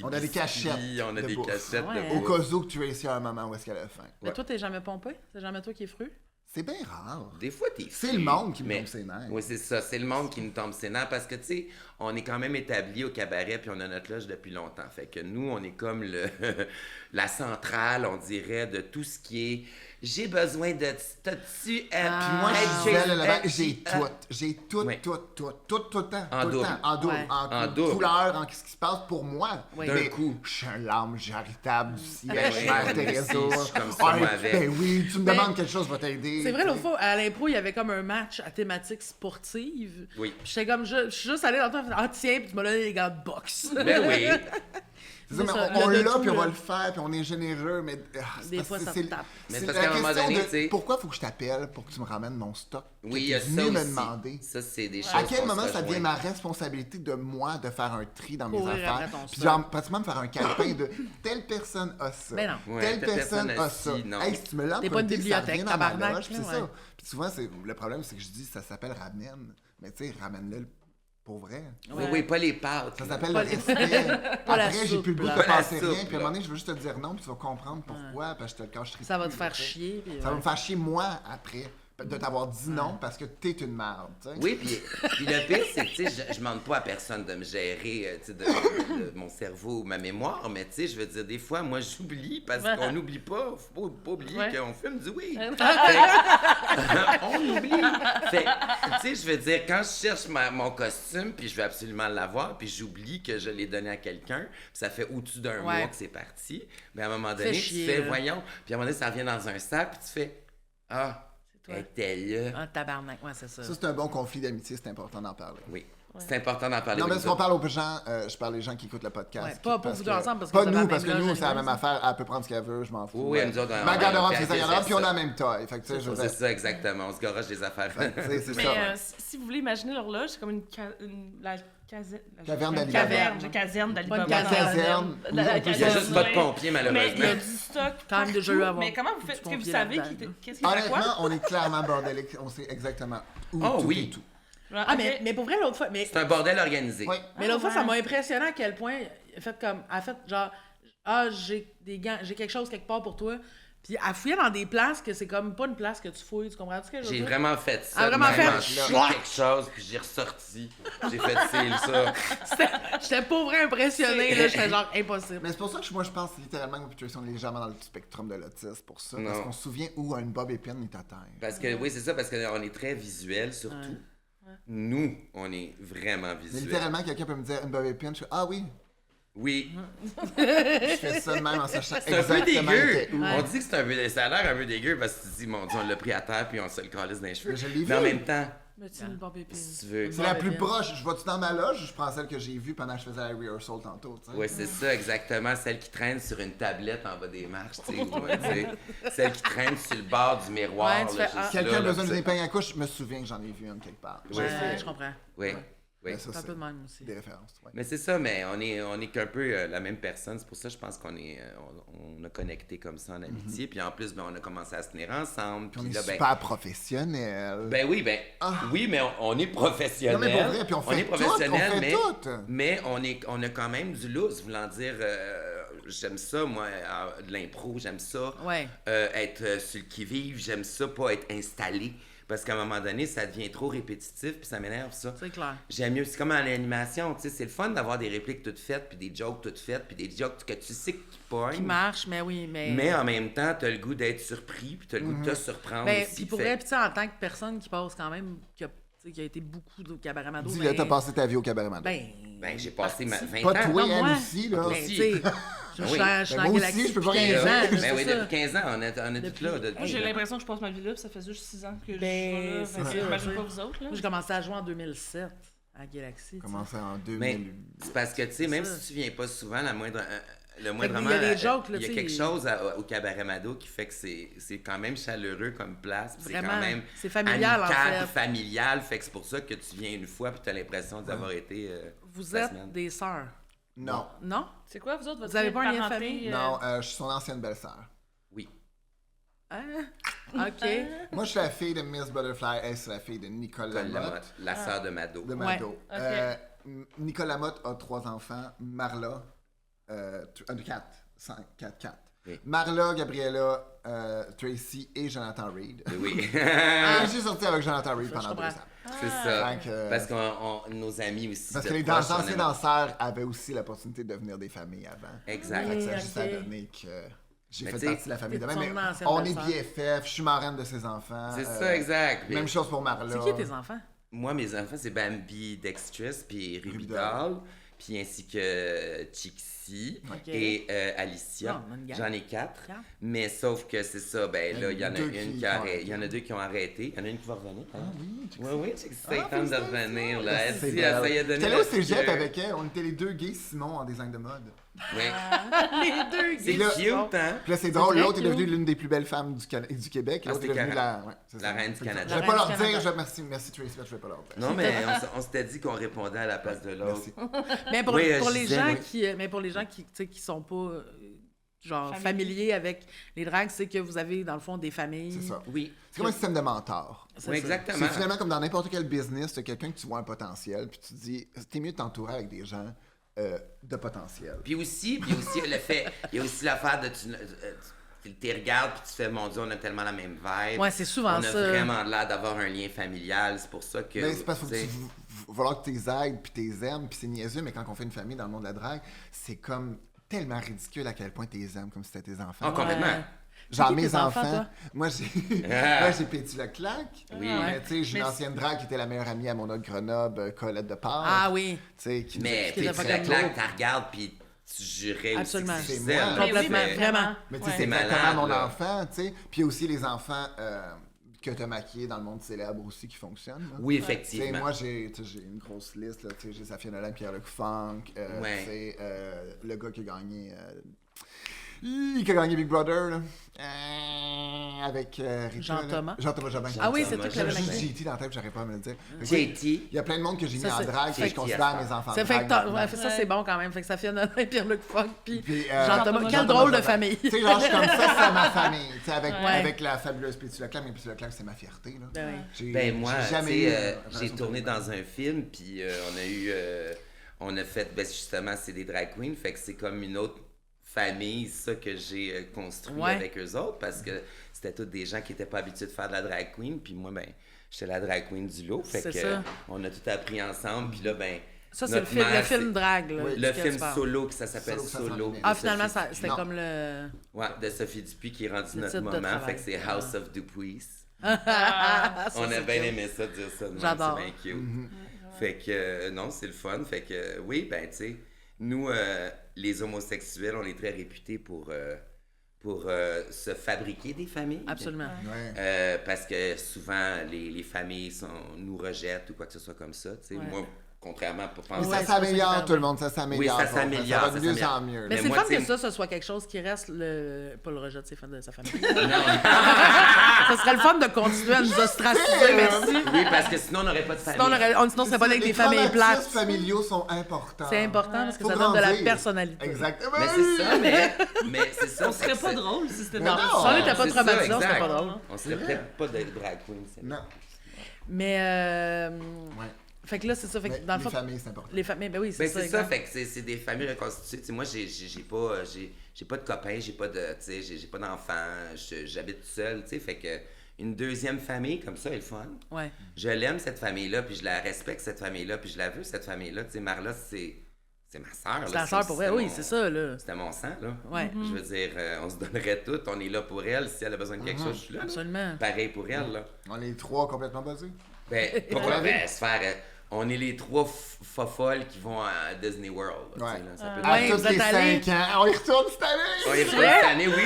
On a des cachettes
on a
de
des
bouffe.
cachettes
Ouais.
de
Au
bouffe.
cas où que Tracy a un moment où est-ce qu'elle a faim.
Mais
Ouais.
toi, t'es jamais pompé? C'est jamais toi qui es fru?
C'est bien rare.
Des fois, t'es
C'est
fou,
le monde qui me
mais-
tombe ses nerfs.
Oui, c'est ça. C'est le monde qui nous tombe ses nerfs parce que, tu sais, on est quand même établi au cabaret puis on a notre loge depuis longtemps. Fait que nous, on est comme la centrale, on dirait, de tout ce qui est « j'ai besoin de... T'as-tu...
Puis moi, je disais, là, j'ai tout. J'ai tout,
Oui.
tout le temps.
En
tout le
double.
temps. En double.
Ouais.
En
En
double.
couleur, en ce qui se passe pour moi.
Oui.
D'un
Mais
coup.
Je suis un lame charitable du ciel.
Ben
Je suis
oui,
Mère
moi
Teresa.
aussi, je suis comme ça, moi, avec.
Ben oui, tu me
Mais-
demandes quelque chose, je vais t'aider.
C'est vrai,
tu
l'autre
sais.
fois, à l'impro, il y avait comme un match à thématique sportive.
Oui.
Puis j'étais comme, je suis juste allée dans le temps, ah tiens, puis tu m'as donné les gants de boxe.
Ben oui.
C'est ça, mais
ça,
on
le de
l'a,
tout,
puis on
là.
va le faire, puis on est généreux, mais... c'est
Des
parce
fois,
que
ça
c'est-
me tape.
Mais
c'est
parce
la
qu'à un moment
question
donné,
de
tu sais-
pourquoi faut que je t'appelle pour que tu me ramènes mon stock?
Oui, il
que
y a
t'es
ça
venu
aussi.
me demander.
Ça, c'est des choses
À quel
qu'on
moment
se
ça devient
rejoint.
ma responsabilité de moi de faire un tri dans mes
Courir après
affaires?
ton
Puis
stock.
genre, pratiquement me faire un calepin de telle personne a ça.
Ben non.
Ouais,
Telle
telle
personne
personne
a
a
ça.
ci, non.
Hey, si tu me l'as
T'es pas une
emprunté, ça
bibliothèque,
revient dans ma
tabarnak,
loge, puis c'est
là,
ça.
ouais.
Puis souvent, le problème, c'est que je dis ça s'appelle ramène. Mais tu sais, ramène-le pour vrai.
Oui, oui, pas les pâtes.
Ça
là.
s'appelle
Pas
le
les-
respect.
Pas la
Après, j'ai
soupe,
plus le goût
là.
de
Pas la
passer
soupe,
rien. Puis à un
là.
moment donné, je veux juste te dire non, puis tu vas comprendre pourquoi, parce que je te le cacherai
Ça va te
plus,
faire
tu sais.
chier. Puis,
Ça va
ouais.
me faire chier, moi, après, de t'avoir dit non parce que t'es une merde, tu sais.
Oui, puis le pire, c'est que, tu sais, je demande pas à personne de me gérer, tu sais, de mon cerveau ou ma mémoire, mais, tu sais, je veux dire, des fois, moi, j'oublie parce qu'on n'oublie pas. Faut pas oublier
Ouais.
qu'on fume du weed. Fait- on oublie. Fait que, tu sais, je veux dire, quand je cherche mon costume, puis je veux absolument l'avoir, puis j'oublie que je l'ai donné à quelqu'un, puis ça fait au-dessus d'un
Ouais.
mois que c'est parti, mais à un moment
Fait
donné,
chier,
tu fais,
là.
voyons, puis à un moment donné, ça revient dans un sac, puis tu fais, ah,
toi.
elle était là.
Un tabarnak, ouais, c'est ça.
Ça, c'est un bon conflit d'amitié, c'est important d'en parler.
Oui. C'est important d'en parler.
Non, mais
oui,
parce qu'on parle aux gens, je parle aux gens qui écoutent le podcast.
Ouais, pas pour
parce
vous
que-
deux ensemble, parce que
pas
vous avez
nous,
la
parce que
même
nous,
loge,
c'est la
les
même
boys.
affaire, elle peut prendre ce qu'elle veut, je m'en fous.
Oui, nous autres,
Ma
on-
garde-robe,
on-
c'est sa
on-
garde-robe, puis on a
ça.
la même taille. Fait que, tu sais, je veux
C'est
dire,
ça, exactement. On se garoche des affaires.
tu sais, c'est
Mais
ça.
si vous voulez imaginer l'horloge, c'est comme la
Caverne d'Ali
Caverne,
Baba.
la caserne d'Ali
Pas une
Baba.
caserne.
La
Il y a
Il y a
caserne,
juste pas de
ouais.
pompiers,
Mais il y a
malheureusement.
du stock
Quand même déjà eu à
partout.
avoir
Mais comment vous
du
faites? Est-ce que vous
pompier
savez
là-dedans,
qu'est-ce qui fait quoi?
Honnêtement, on est clairement bordélique. On sait exactement où
Oh
tout
oui.
est tout.
Ah, mais pour vrai, l'autre fois, mais,
C'est un bordel organisé.
Oui.
mais l'autre fois,
ouais.
ça m'a impressionné à quel point, elle a fait genre, ah, j'ai des gants, j'ai quelque chose quelque part pour toi. Puis elle fouillait dans des places que c'est comme pas une place que tu fouilles, tu comprends ce que je veux
J'ai
dire?
vraiment fait ça.
Ah, vraiment
de même,
fait?
en chiant quelque chose, puis j'ai ressorti. J'ai fait ça.
J'étais pas vrai impressionnée, là, j'étais genre impossible.
Mais c'est pour ça que moi, je pense littéralement que moi, Tracy, on est légèrement dans le spectrum de l'autisme pour ça. Parce
Non.
qu'on se souvient où une bob épine est à terre.
Parce que, oui, c'est ça, parce qu'on est très visuel, surtout. Nous, on est vraiment
Mais
visuel.
littéralement, quelqu'un peut me dire une bob épine, je fais ah oui,
Oui.
je fais ça de même en sachant
C'est un peu
exactement
dégueu.
était où.
On dit que c'est un peu... Ça a l'air un peu dégueu parce que tu te dis, mon Dieu, on l'a pris à terre puis on se le calisse dans les cheveux.
Mais je l'ai
Mais en
vu.
même temps,
Mais tu une bombe épine.
si tu veux...
C'est la plus proche. Je vois-tu dans ma loge, je prends celle que j'ai vue pendant que je faisais la rehearsal tantôt. Tu sais.
Oui, c'est ça, exactement. Celle qui traîne sur une tablette en bas des marches, tu sais. Ouais, tu sais. Celle qui traîne sur le bord du miroir.
Ouais, tu
là,
fais,
juste
Quelqu'un
là,
a
là,
besoin
tu
d'une
sais.
épingle à couche, je me souviens que j'en ai vu une quelque part.
Oui,
Ouais, je comprends.
Oui, oui.
Mais ça,
C'est un
c'est
peu de même aussi.
des références. Ouais.
Mais c'est ça, mais on est qu'un peu la même personne. C'est pour ça que je pense qu'on est, on a connecté comme ça en amitié. Puis en plus, ben, on a commencé à se tenir ensemble.
Puis on
Puis
est
là, ben,
super professionnels.
ben oui, oui, mais on est professionnel.
Non, mais pour vrai, puis on fait
est
tout,
professionnel,
on fait
mais,
tout.
mais on a quand même du lousse, voulant dire, j'aime ça, moi, de l'impro, j'aime ça.
Ouais.
Être sur le qui-vive, j'aime ça, pas être installé. Parce qu'à un moment donné, ça devient trop répétitif, puis ça m'énerve, ça.
C'est clair.
J'aime mieux, c'est comme en animation, tu sais, c'est le fun d'avoir des répliques toutes faites, puis des jokes toutes faites, puis des jokes que tu sais qui pognent.
Qui marche, mais oui, mais.
Mais en même temps, t'as le goût d'être surpris, puis t'as le goût de te surprendre
Ben,
aussi.
puis pour
Fait-
vrai, puis tu sais, en tant que personne qui passe quand même, qui a été beaucoup de cabaret Mado,
Dis-le, t'as passé ta vie au cabaret Mado.
Ben, j'ai passé 20
Pas
ans.
toi,
non,
elle
moi.
aussi, là.
Ben,
aussi.
tu sais, je suis
Oui.
dans- je suis
Ben,
dans
moi
la
aussi,
galaxie
je peux pas
depuis
rien
15 ans,
dire.
c'est
Ben oui,
ça.
depuis 15 ans, on est
Depuis-
tous là.
Moi, j'ai l'impression que je passe ma vie là, puis ça fait juste 6 ans que je
Ben,
suis là.
c'est
Fait que
ça,
j'imagine
tu
pas
sais.
vous autres, là.
Moi, j'ai commencé à jouer en 2007 à Galaxy. tu sais.
Commencé en
Mais
2000.
c'est parce que, tu sais, même
ça.
si tu viens pas souvent, le
Fait
moindrement...
qu'il y a des jokes, là,
il y a
tu sais,
quelque chose au Cabaret Mado qui fait que c'est quand même chaleureux comme place. puis C'est
Vraiment,
quand même
c'est familial, en
amical,
fait.
puis familial. Fait que c'est pour ça que tu viens une fois puis tu as l'impression d'avoir été
Vous
la
êtes
semaine.
des sœurs.
Non.
Non?
C'est quoi, vous autres, votre
Vous avez pas un lien de
parenté,
famille?
Non, je suis son ancienne belle-sœur.
Oui.
Hein? OK.
Moi, je suis la fille de Miss Butterfly. Elle, c'est la fille de Nicole
Nicole
Lamotte.
Lamotte, la sœur de Mado.
De Mado.
Ouais.
Nicole Lamotte a 3 enfants. Marla, 4.
Oui.
Marla, Gabriella, Tracy et Jonathan Reed.
Oui.
J'ai sorti avec Jonathan Reed pendant 2 ans.
C'est ça.
Donc,
Parce que nos amis aussi.
parce
de
que les
proches, on
anciens
aime-
danseurs avaient aussi l'opportunité de devenir des familles avant.
Exact.
Fait que ça a
Ok.
juste à donner que j'ai
Mais
fait
tu sais,
partie de la famille de
t'es
même.
son
Mais
ancienne
on est
belle-sœur.
BFF, je suis marraine de ses enfants.
C'est ça, exact.
Même chose pour Marla.
C'est qui tes enfants?
Moi, mes enfants, c'est Bambi Dextrous, puis Ruby
Ruby
Doll, puis ainsi que Chixie
Ok.
et Alicia.
Non, on a une gang.
J'en ai 4.
4.
Mais sauf que c'est ça, ben là, il y en a
Deux
une
qui
qui
ont
a
arrêté.
il y en a 2 qui ont arrêté. Il y en a une qui va revenir. Hein?
Ah oui,
Oui, oui, Chixie, ça tente de revenir, là. Elle
c'est
dit, ça y a
belle.
donné
J'étais
la
là au cégep
figure.
avec elle, on était les deux gays Simon en design de mode.
Oui.
Les deux
C'est
gays.
cute, hein?
Puis là, c'est drôle,
très
l'autre est
cute.
devenue l'une des plus belles femmes du Québec,
Ah,
l'autre est
c'était
devenue
Cara.
la... Ouais, c'est
La
ça.
reine du Canada.
Je vais
La
pas
reine
leur
du
dire,
Canada.
merci Tracy, je vais pas leur dire.
Non, mais on s'était dit qu'on répondait à la place de l'autre.
Merci.
Mais pour,
Oui,
pour
je
les
disais,
gens
oui.
mais pour les gens qui, tu sais, qui sont pas genre
Familiers.
familiers avec les drags, c'est que vous avez dans le fond des familles.
C'est ça.
Oui.
C'est comme un système de mentor.
C'est
Oui,
ça.
exactement.
C'est finalement comme dans n'importe quel business, tu as quelqu'un que tu vois un potentiel, puis tu te dis, t'es mieux de t'entourer avec des gens de potentiel.
Puis aussi le fait, il y a aussi l'affaire de tu regardes puis tu fais, mon Dieu, on a tellement la même vibe.
Ouais, c'est souvent
on a
ça.
vraiment l'air d'avoir un lien familial, c'est pour ça que.
Mais c'est parce qu'il
tu sais,
va falloir que tu les aides, puis tu les aimes, puis c'est niaiseux, mais quand on fait une famille dans le monde de la drague, c'est comme tellement ridicule à quel point tu les aimes, comme si c'était tes enfants.
Ah, complètement.
Ouais.
Genre
C'est qui
mes
tes enfants,
enfants,
toi?
moi j'ai
Ah.
moi, j'ai Pétu Leclerc.
Oui.
Mais tu sais, j'ai une
Mais
ancienne drague qui était la meilleure amie à mon autre Grenoble, Colette de Pâques.
Ah oui.
Tu sais, qui
Mais
qui
tu
est pas
la
comme
claque,
l'autre.
tu regardes puis tu jurais
Absolument.
aussi que
C'est
c'est
moi.
elle.
Complètement,
Mais-
vraiment.
Mais tu sais,
Ouais.
c'est exactement
malade,
mon
là.
enfant, tu sais. Puis il y a aussi les enfants que tu as maquillés dans le monde célèbre aussi qui fonctionnent. là.
Oui,
Tu sais,
effectivement.
moi, j'ai une grosse liste. Là, tu sais, j'ai Safia Nolin, Pierre-Luc Funk,
Ouais.
tu sais, le gars qui a gagné... qui a gagné Big Brother, là. Avec Rita,
Jean-Thomas.
là. Jean-Thomas Jobin.
Ah oui,
Jean-Thomas
c'est toi qui
J'avais
l'avais
juste
dit.
JT dans la tête, j'arrive pas à me le dire.
JT.
Il y a plein de monde que j'ai mis
Ça,
en
c'est-
drague que je
JT,
considère
à
mes
faire.
enfants
Ça
de
fait que
drague.
ça c'est bon quand même. Fait que ça fait notre Pierre-Luc Funk puis
Puis,
Jean-Thomas. Quel
Jean-Thomas
drôle de
Jobin.
famille.
Tu sais, genre, je suis comme ça, c'est ma famille. Tu sais, avec,
Ouais.
avec la fabuleuse Pétu Leclerc, mais Pétu Leclerc, c'est ma fierté, là.
Ben oui.
J'ai-
Ben moi,
j'ai
tu
jamais
sais,
eu,
j'ai
relation
tourné
familiale.
dans un film, puis on a fait, ben justement, c'est des drag queens, fait que c'est comme une autre famille, ça, que j'ai construit
Ouais.
avec eux autres, parce que c'était tous des gens qui n'étaient pas habitués de faire de la drag queen, puis moi, ben, j'étais la drag queen du lot, fait
C'est
que
ça.
on a tout appris ensemble, puis là, ben...
Ça, c'est le
notre
film,
mère,
film drague. Là,
Oui.
Le
duquel
film
tu parles.
solo, qui ça s'appelle
Solo, ça
Solo.
s'en vient.
Ah,
de
finalement,
Sophie-
c'était
Non.
comme le.
Ouais, de Sophie Dupuis, qui est rendu
Le
notre
titre de
moment,
travail.
fait que c'est House of Dupuis.
Ah, ça,
On a
c'est
bien
cute.
aimé ça, dire ça de même,
J'adore.
c'est bien cute. Fait que, non, c'est le fun. Fait que, oui, ben, tu sais, nous, les homosexuels, on est très réputés pour se fabriquer des familles.
Absolument.
Ouais.
Parce que souvent, les familles nous rejettent ou quoi que ce soit comme ça. Tu sais,
Ouais.
moi, contrairement à pas
Mais
penser.
Ouais,
ça
c'est pas ça
s'améliore,
qui
tout le monde, ça s'améliore.
Oui, ça s'améliore,
Ça va
ça
de mieux
s'améliore.
en mieux.
Mais
Mais
c'est
moi,
fun
tu sais-
que ça, ce soit quelque chose qui reste pas le rejet de sa famille.
Non.
Ça serait le fun de continuer à nous ostraciser, merci.
Oui, parce que sinon, on n'aurait pas de famille.
Sinon, on serait pas avec des familles
Les
plates.
traumatismes familiaux sont importants.
C'est important parce que
Faut
ça donne de la
grandir.
personnalité.
Exactement.
Mais c'est ça, mais c'est ça.
On
fait
serait
que
pas
c'est-
drôle si c'était
Mais
dans
non.
le
Si on
sang.
n'était pas
C'est ça,
traumatisé, on serait
exact.
pas drôle.
On serait peut-être pas de drag queen. c'est vrai.
Non.
Mais,
Ouais.
fait que là, c'est ça. Fait
Mais
que dans le
les
fond,
familles, c'est important.
les familles, ben oui, c'est
Ben,
ça.
c'est ça,
exact.
fait que c'est des familles reconstituées. Tu sais, moi, j'ai pas de copains, j'ai pas de, tu sais, j'ai pas d'enfants, j'habite seul, tu sais, fait que une deuxième famille comme ça est le fun.
Ouais.
Je l'aime cette famille-là, puis je la respecte cette famille-là, puis je la veux cette famille-là. Tu sais, Marla, c'est ma sœur.
C'est
là,
la sœur pour vrai,
c'était
oui,
mon-
c'est ça, là.
C'était mon sang, là.
Ouais.
Je veux dire, on se donnerait tout, on est là pour elle. Si elle a besoin de quelque chose, je suis là.
Absolument.
Pareil pour elle, là.
On est trois complètement basés.
Ben, pourquoi ben, se faire. On est les trois fofolles qui vont à Disney World. là,
Ouais.
tu sais, là, ça peut
À
Ouais,
tous
vous êtes
les
allés?
5 ans. On y retourne cette
On
année.
y retourne cette année, oui.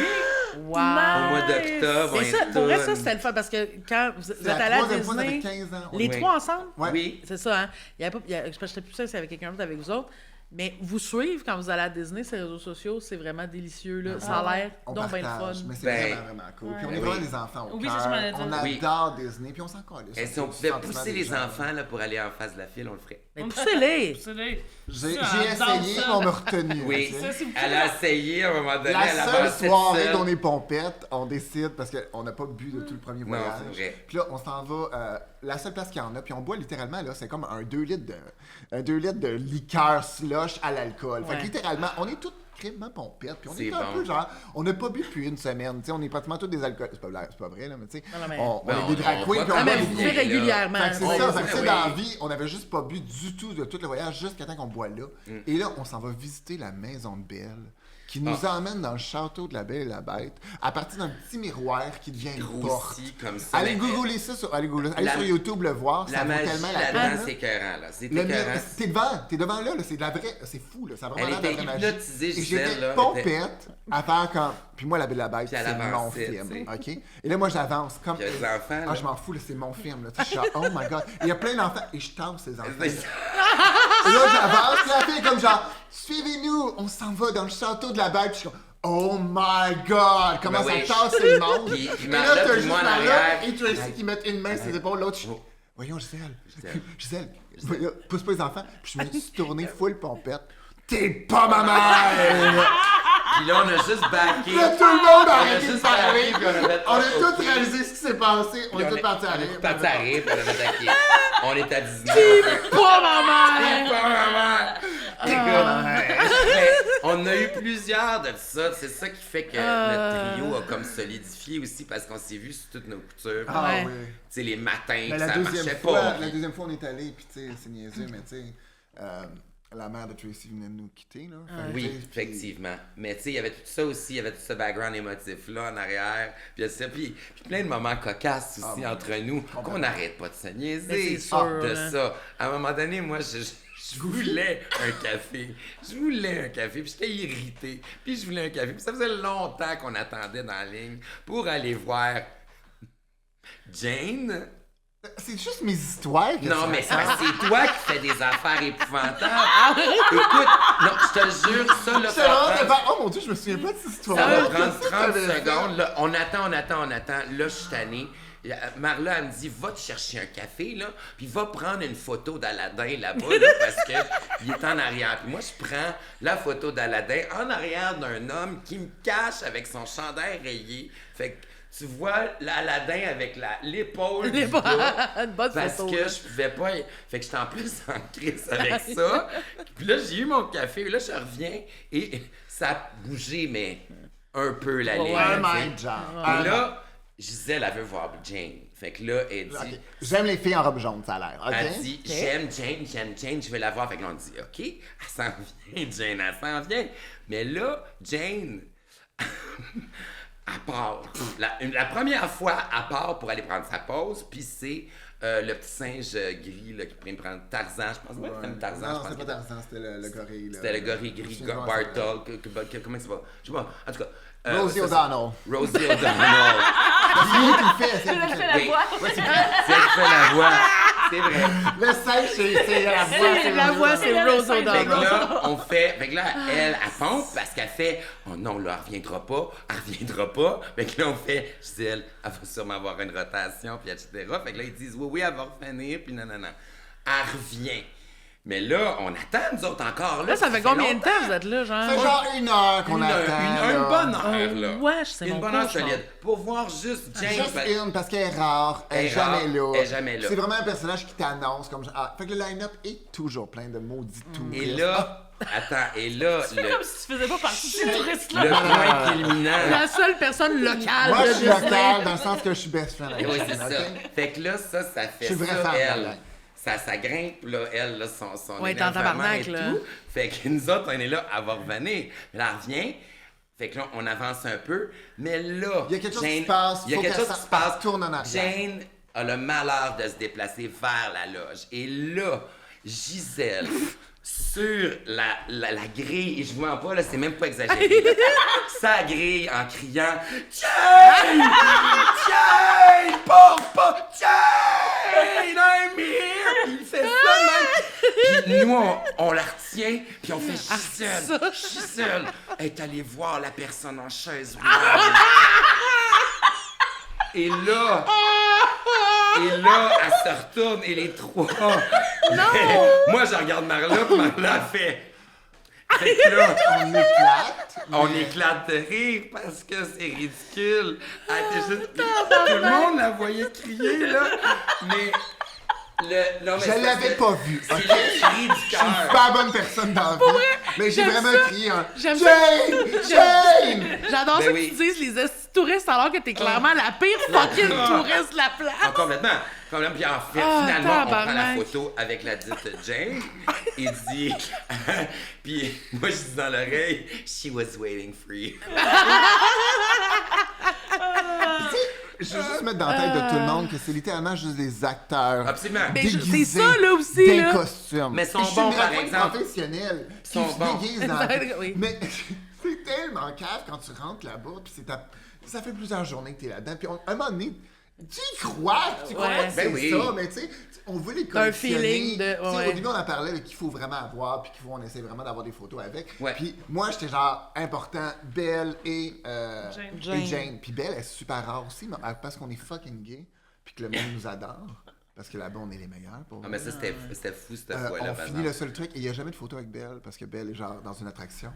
Wow.
Au mois d'octobre, on
Mais
y
ça, pour vrai, ça,
retourne.
c'était le fun parce que quand vous
C'est
êtes
la
allés à
troisième fois, ça fait
Disney,
15 ans.
les
Oui.
trois ensemble,
Ouais.
Oui.
c'est ça, hein? Il y avait pas, j'étais plus sûr que c'est avec quelqu'un d'autre avec vous autres. Mais vous suivre quand vous allez à Disney, ces réseaux sociaux, c'est vraiment délicieux. Là. Ça a l'air
On
donc bien le
partage,
fun.
mais c'est
Ben,
vraiment cool. Puis on
ouais.
est vraiment
Oui.
des enfants au
Oui,
cœur.
c'est ce que je m'allais dire.
On
Oui.
adore Disney, puis on s'en colle.
Et si on pouvait pousser les enfants là, pour aller en face de la file, on le ferait.
Mais poussez-les!
J'ai
Ça,
essayé,
danse
mais
ça.
on m'a retenu.
Oui,
tu sais.
Ça, s'il vous plaît.
elle a essayé à un moment donné, elle
La
a
seule
avancé
soirée
seule.
qu'on est pompette, on décide, parce qu'on n'a pas bu de tout le premier
Non,
voyage.
c'est vrai.
Puis là, on s'en va, la seule place qu'il y en a, puis on boit littéralement, là, c'est comme un 2 litres de liqueur slush à l'alcool. Fait
Ouais.
que littéralement, on est toutes crème pompette. Puis on
C'est
était un
bon.
peu genre, on n'a pas bu depuis une semaine. Tu sais, on est pratiquement tous des alcooliques. C'est pas vrai, là, mais tu sais,
Non, mais-
on
Ben,
est des drag
on
queens.
va
puis
quand
on
mais
même
boit
vous
beaucoup.
buvez régulièrement.
Fait que c'est
Ouais,
ça,
ouais,
fait que, tu sais,
oui.
dans la vie, on avait juste pas bu du tout de tout le voyage jusqu'à temps qu'on boit là. Et là, on s'en va visiter la maison de Belle, qui nous emmène dans le château de la Belle et la Bête, à partir d'un petit miroir qui devient une porte.
Grossi comme ça.
Allez
mais,
googler ça, allez
la-
sur YouTube le voir,
la
ça vaut
magie
tellement la
là-dedans,
peine.
c'est écœurant, là. C'est
Le
écœurant.
t'es devant là, c'est de la vraie, c'est fou, là, ça a vraiment
Elle
l'air de la
était
vraie magie.
hypnotisée,
Et
Gisèle,
j'étais
là,
pompette à faire comme, puis moi la Belle et la Bête,
Puis elle
c'est mon
avançait,
film,
tu sais.
ok? Et là moi j'avance comme,
Puis il y a des enfants,
ah
là.
je m'en fous, là, c'est mon film, là, tu sais, je suis genre, oh my god, il y a plein d'enfants et je tasse ces enfants.
C'est-
Et là j'avance, puis la fille est comme genre, suivez-nous, on s'en va dans le château de la Bête, puis je suis comme, oh my god, comment
Ben oui.
ça tasse le monde.
Puis
Et
Marla,
là t'as
puis
juste
moi en
Marla
arrière.
et Tracy qui mettent une main sur ses épaules, l'autre, je suis,
Oh.
voyons Gisèle,
Gisèle.
Gisèle, pousse pas les enfants, puis je me suis tourné full pompette. T'es pas ma mère!
Puis là, on a juste backé.
Là, tout le monde a
On a
arrêté de
juste
parler.
backé, puis on a fait,
On a
oh,
tous
ok.
réalisé ce qui s'est passé. On est tous partis à
On est
rire.
tous partis à rire, puis on a fait OK. On est à 19.
Pas ma mère!
Mais on a eu plusieurs de ça. C'est ça qui fait que notre trio a comme solidifié aussi parce qu'on s'est vu sur toutes nos coutures.
Ah
Ouais.
oui.
Tu sais, les matins,
Mais
que
la
ça
deuxième
marchait
fois,
pas.
la deuxième fois, on est allé, puis tu sais, c'est niaiseux, mais tu sais, la mère de Tracy venait de nous quitter, là. Fait que,
Oui,
tu sais, puis-
effectivement. Mais tu sais, il y avait tout ça aussi, il y avait tout ce background émotif-là en arrière. Puis, il y a ça, puis plein de moments cocasses aussi entre nous, qu'on n'arrête pas de se
Mais
niaiser
c'est sûr,
de
hein.
ça. À un moment donné, moi, je voulais un café. Je voulais un café, puis j'étais irrité. Puis je voulais un café. Puis ça faisait longtemps qu'on attendait dans la ligne pour aller voir Jane.
C'est juste mes histoires. que
Non,
tu
mais c'est
racontes.
parce que c'est toi qui fais des affaires épouvantables. Écoute, non, je te jure, ça, là,
C'est
ça
vraiment
prend-
de faire, oh mon dieu, je me souviens pas de cette histoire.
ça va prendre 30 secondes. Là, on attend. Là, je suis tanné. Marla, elle me dit, va te chercher un café, là, puis va prendre une photo d'Aladin là-bas, là, parce que il est en arrière. Puis moi, je prends la photo d'Aladin en arrière d'un homme qui me cache avec son chandail rayé. Fait que tu vois l'Aladin avec l'épaule du gars.
Une bonne
Parce
photo.
que
là.
je pouvais pas. Fait que j'étais en plus en crise avec ça. Puis là, j'ai eu mon café. Là, je reviens et ça a bougé, mais un peu la ligne.
Un
tu sais.
mind job.
Et là, Gisèle, elle veut voir Jane. Fait que là, elle dit.
Ok. J'aime les filles en robe jaune, ça a l'air. Ok?
Elle dit, j'aime Jane, je vais la voir. Fait que là, on dit, OK, elle s'en vient, Jane, elle s'en vient. Mais là, Jane, elle part. La première fois, elle part pour aller prendre sa pause, puis c'est le petit singe gris là, qui prend Tarzan, je pense. Ouais, c'était Tarzan, je
Non,
pense.
c'est pas Tarzan, c'était le gorille. là.
C'était le gorille gris,
Je sais pas
Bartol, comment ça va? Je sais pas, en tout cas.
Rosie
ça,
O'Donnell.
Rosie O'Donnell.
C'est lui qui le fait, c'est
Elle
lui qui
fait
le
la
Oui.
voix.
C'est elle qui fait la voix. C'est vrai.
fait. Le singe, c'est la voix.
La voix, c'est
Elle,
Rose
le singe.
Fait que
O'Donnell.
là, on fait. Fait que là, elle pompe parce qu'elle fait. Oh non, là, elle reviendra pas. Elle reviendra pas. Fait que là, on fait. Gisèle, elle va sûrement avoir une rotation, puis etc. Fait que là, ils disent oui, elle va revenir, puis non. Elle revient. Mais là, on attend, nous autres, encore.
Là, ça fait combien de
longtemps.
temps vous êtes là, genre?
C'est genre 1 heure qu'on
Une
attend.
une
là.
bonne heure, là.
Ouais, c'est
Une
mon
bonne heure
coach,
solide. Pour voir juste Jane.
Juste une, parce qu'elle est rare, elle est
Elle est rare,
jamais là.
elle est jamais là.
C'est vraiment un personnage qui t'annonce comme ah, fait que le line-up est toujours plein de maudits touristes.
Et là, attends, et là,
C'est comme si tu faisais pas partie de ces
le
touristes-là.
point culminant.
La seule personne locale
Moi,
de
je suis
Disney.
local dans le sens que je suis best friend avec
Oui,
elle,
c'est ça.
ok?
Fait que là, ça fait
Je suis vrai
ça,
fan,
elle.
là.
Ça grimpe, là, elle, là, son
Ouais, t'es en
énervement
tabarnak,
et
là.
tout. Fait que nous autres, on est là, elle va revenir. Mais là, elle revient. Fait que là, on avance un peu. Mais là,
Il y a quelque chose
Jane-
qui se passe,
Il y a
faut
quelque
qu'elle
chose qui se
elle
passe.
tourne en arrière.
Jane a le malheur de se déplacer vers la loge. Et là, Gisèle, sur la grille, et je vois pas, là, c'est même pas exagéré, là, sa grille en criant Jane! Jane! Pas Jane! I'm here! Puis il fait ça même. Puis nous, on la retient, puis on fait Gisèle, elle est allée voir la personne en chaise roulante. Et là, elle se retourne et les trois. Non! Moi, je regarde Marla, puis Marla fait. Fait que là,
On éclate.
on éclate de rire parce que c'est ridicule. Elle était juste. Tout le monde la voyait crier, là. Mais. Non, mais
Je l'avais pas vu,
C'est
ok?
le cri du
Je suis
cœur.
pas la bonne personne dans la vie. Mais j'ai vraiment crié un
J'aime
Jane!
J'adore
Ben
ça
oui.
que tu dises les touristes alors que t'es clairement la pire fucking touriste de la place.
Ah, complètement. Puis en fait,
Ah,
finalement, on prend la
tabarnak.
photo avec la dite Jane. Il dit... Puis moi, je dis dans l'oreille, « She was waiting for you. »
Je veux juste mettre dans la tête de tout le monde que c'est littéralement juste des acteurs.
Absolument.
Mais
déguisés
c'est ça, là, aussi,
des
là.
costumes.
Mais sont
Je suis
bons,
une
par
drague
exemple.
professionnelle qui
Sont
se
bons.
déguise dans...
Oui.
Mais c'est tellement cave quand tu rentres là-bas, puis ça fait plusieurs journées que t'es là-dedans, puis à un moment donné, tu y crois que
Ouais.
c'est
Ben oui.
ça, mais tu sais, on veut les
T'as un
collectionner.
feeling de-
Tu sais,
ouais.
Au début, on en parlait qu'il faut vraiment avoir, puis on essaie vraiment d'avoir des photos avec.
Ouais.
Puis moi, j'étais genre important, Belle et
Jane.
Jane. Puis Belle est super rare aussi, mais parce qu'on est fucking gay, puis que le monde nous adore. Parce que là-bas, on est les meilleurs. Pour
Ah, mais ça, c'était fou, cette fois-là,
on
par
finit
exemple.
le seul truc, et il n'y a jamais de photo avec Belle, parce que Belle est genre dans une attraction.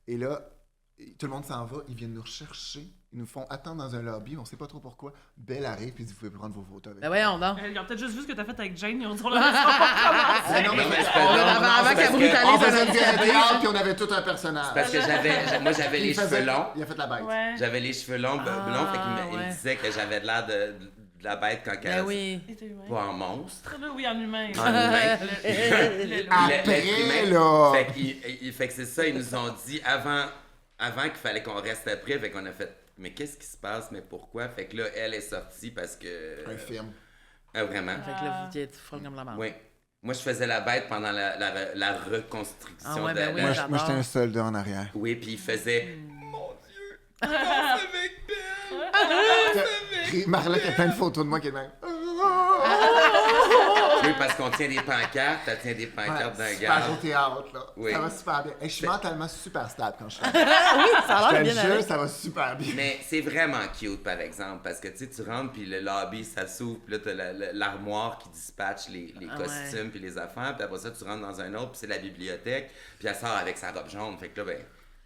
Et là, tout le monde s'en va, ils viennent nous rechercher, ils nous font attendre dans un lobby, on sait pas trop pourquoi. Belle arrive, puis dit, vous pouvez prendre vos photos avec
Ben voyons donc.
Ils ont peut-être juste vu ce que t'as fait avec Jane, ils ont dit on la laissera pas commencer.
Mais non, mais
Non, mais
c'est
c'est
pas-
pas-
non,
avant-
non,
avant
c'est
qu'elle
parce
brutalise
on faisait
un
une pièce de
autre
théâtre, puis on avait tout un personnage.
Parce que moi, j'avais les
Il faisait-
cheveux longs.
Il a fait la bête.
Ouais.
J'avais les cheveux longs, blonds, fait qu'il il
ouais.
me disait que j'avais l'air de la bête quand
Ben oui.
Et t'es humain.
pas en monstre.
Là, oui, en humain.
En humain.
Après,
L'être humain.
là.
Fait que c'est ça, ils nous ont dit avant qu'il fallait qu'on reste après, fait qu'on a fait mais qu'est-ce qui se passe, mais pourquoi? Fait que là, elle est sortie parce que...
Un film.
Vraiment.
Fait que là, vous étiez folle comme la merde.
Oui. Moi, je faisais la bête pendant la reconstruction
Ah ouais,
de
ben oui,
la...
j'adore.
Moi, j'étais un soldat en arrière.
Oui, puis il faisait... Mon Dieu! Danse avec Belle!
Marlette a plein de photos de moi qui est même.
Oui, parce qu'on tient des pancartes, elle tient des pancartes d'un
Super
gars.
au théâtre, là.
Oui.
Ça va super bien. Et je suis mentalement super stable quand je fais.
Oui, ça a
Je
l'air
te
bien
jure,
allé.
ça va super bien.
Mais c'est vraiment cute, par exemple, parce que tu sais, tu rentres, puis le lobby, ça s'ouvre, puis là, t'as l'armoire qui dispatche les
Ah
costumes,
ouais.
puis les affaires, puis après ça, tu rentres dans un autre, puis c'est la bibliothèque, puis elle sort avec sa robe jaune, fait que là, ben,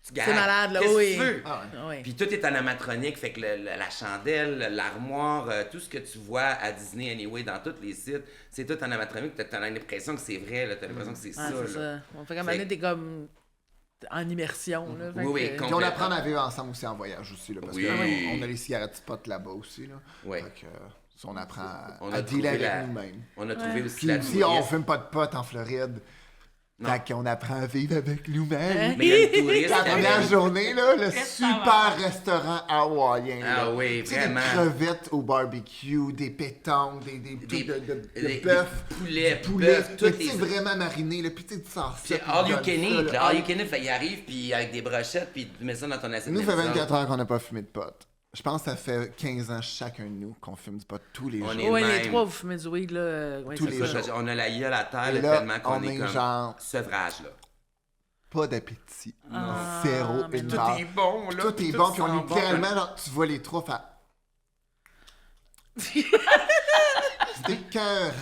tu gages.
C'est malade, là,
Qu'est-ce
oui.
que tu veux?
Ah ouais.
Ah oui.
Puis tout est en animatronique, fait que la chandelle, l'armoire, tout ce que tu vois à Disney Anyway, dans tous les sites, c'est tout en animatronique, t'as l'impression que c'est vrai, là, t'as l'impression que c'est
Ah,
ça,
c'est
là.
ça. On fait comme
Fait-
année, t'es comme en immersion, là. Fait
Oui, oui,
que-
com-
Puis on apprend à vivre ensemble aussi en voyage aussi, là, parce
Oui.
qu'on a les cigarettes spots là-bas aussi, là.
Oui.
Fait que, ça, on apprend
On
à
a
dealer
trouvé
avec nous-mêmes.
On a trouvé aussi
Puis
la
aussi, on
touriste.
fume pas de potes en Floride.
Non.
Fait qu'on apprend à vivre avec nous-mêmes.
Mais il y a une touriste
La
qui
première
avait-
journée, là, le
Très
super
savant.
restaurant hawaïen.
Ah
là.
oui,
Tu sais,
vraiment.
des crevettes au barbecue, des pétanques, des trucs
des
de bœuf,
poulets,
du poulet,
bœuf, toutes
mais tu sais,
les...
vraiment mariné, là, puis tu sais, tu sors ça.
Puis
puis
all
tu
you
donnes
can
ça,
eat,
là.
là, all you can eat, fait, il arrive, puis avec des brochettes, puis tu mets ça dans ton assiette.
Nous,
mais
ça fait
nous
24
autres,
heures qu'on n'a pas fumé de pot. Je pense que ça fait 15 ans chacun de nous qu'on fume du pot tous les
On
jours.
est-
Ouais,
même.
les trois, vous fumez du weed, là. Ouais,
Tous
c'est
les
ça.
jours.
On a la gueule à terre,
Et
là,
là,
tellement qu'on
on
est
est
comme
genre
sevrage, là.
pas d'appétit.
Ah,
Zéro,
mais
une
tout
barre.
bon, là.
Tout est bon, puis on est littéralement, genre, tu vois les trois faire. C'est cœur.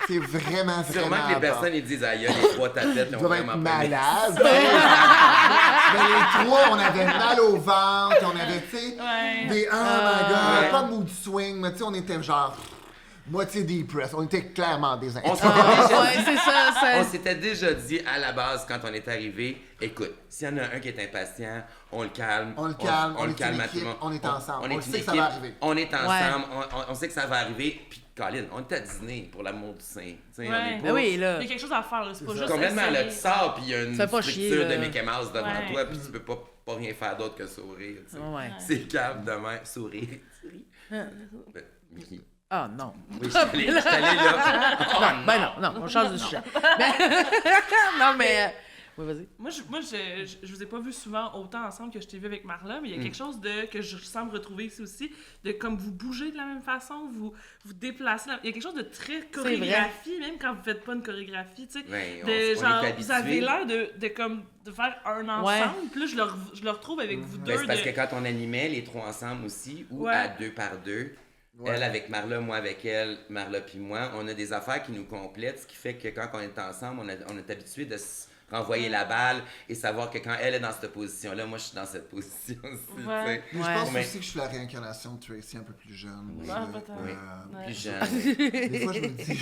C'est vraiment,
Sûrement
vraiment
que les
bon.
personnes, ils disent, aïe, les trois tapettes,
Ils
ont
doivent
vraiment
être
pas aimé.
malades. Mais les trois, on avait mal au ventre, on avait, tu sais,
Ouais.
des oh my god,
Ouais.
pas de mood swing, mais tu sais, on était genre moitié depressed. On était clairement des
On
intenses.
s'était déjà-
Ouais, c'est ça.
on
c'est-
s'était déjà dit à la base, quand on est arrivé, écoute, s'il y en a un qui est impatient, on le calme.
On le calme, on
le
est
calme
une
à tout le
équipe,
monde.
on est ensemble, on
est
le
une
sait que ça
équipe,
va arriver.
On est ensemble, on sait que ça va arriver. Puis, Colin, on est à dîner, pour l'amour du Saint. Tu sais, on
Ouais.
est
Ben oui, là.
Il y a quelque chose à faire, là. C'est pas juste.
complètement, là, tu
essayer.
sors, puis il y a une
Fais pas
structure
chier,
de
là.
Mickey Mouse devant
Ouais.
toi, puis tu peux pas rien faire d'autre que sourire. Tu sais.
Ouais.
C'est calme demain, sourire. Ben, Mickey.
Ah, non.
Oui, je suis allé là. Oh,
Ben non, non, on change de sujet. Ben- non, mais... Oui, vas-y.
Moi, je vous ai pas vu souvent autant ensemble que je t'ai vu avec Marla, mais il y a quelque chose que je sens me retrouver ici aussi, de comme vous bougez de la même façon, vous déplacez. Il y a quelque chose de très chorégraphie, même quand vous faites pas une chorégraphie, tu sais.
Ouais, on
de,
est
genre,
habitué.
vous avez l'air de faire un ensemble,
Ouais.
puis là, je le retrouve avec vous deux.
Ben, c'est parce
de-
que quand on animait les trois ensemble aussi, ou
Ouais.
à 2 par 2,
Ouais.
elle avec Marla, moi avec elle, Marla puis moi, on a des affaires qui nous complètent, ce qui fait que quand on est ensemble, on est habitué de se renvoyer la balle et savoir que quand elle est dans cette position-là, moi je suis dans cette position aussi.
Ouais.
tu
Mais
Ouais.
je pense
Mais-
aussi que je suis la réincarnation de Tracy un peu plus jeune.
Ah, peut-être.
Oui.
Ouais.
sais. Plus jeune.
Des fois, je me dis,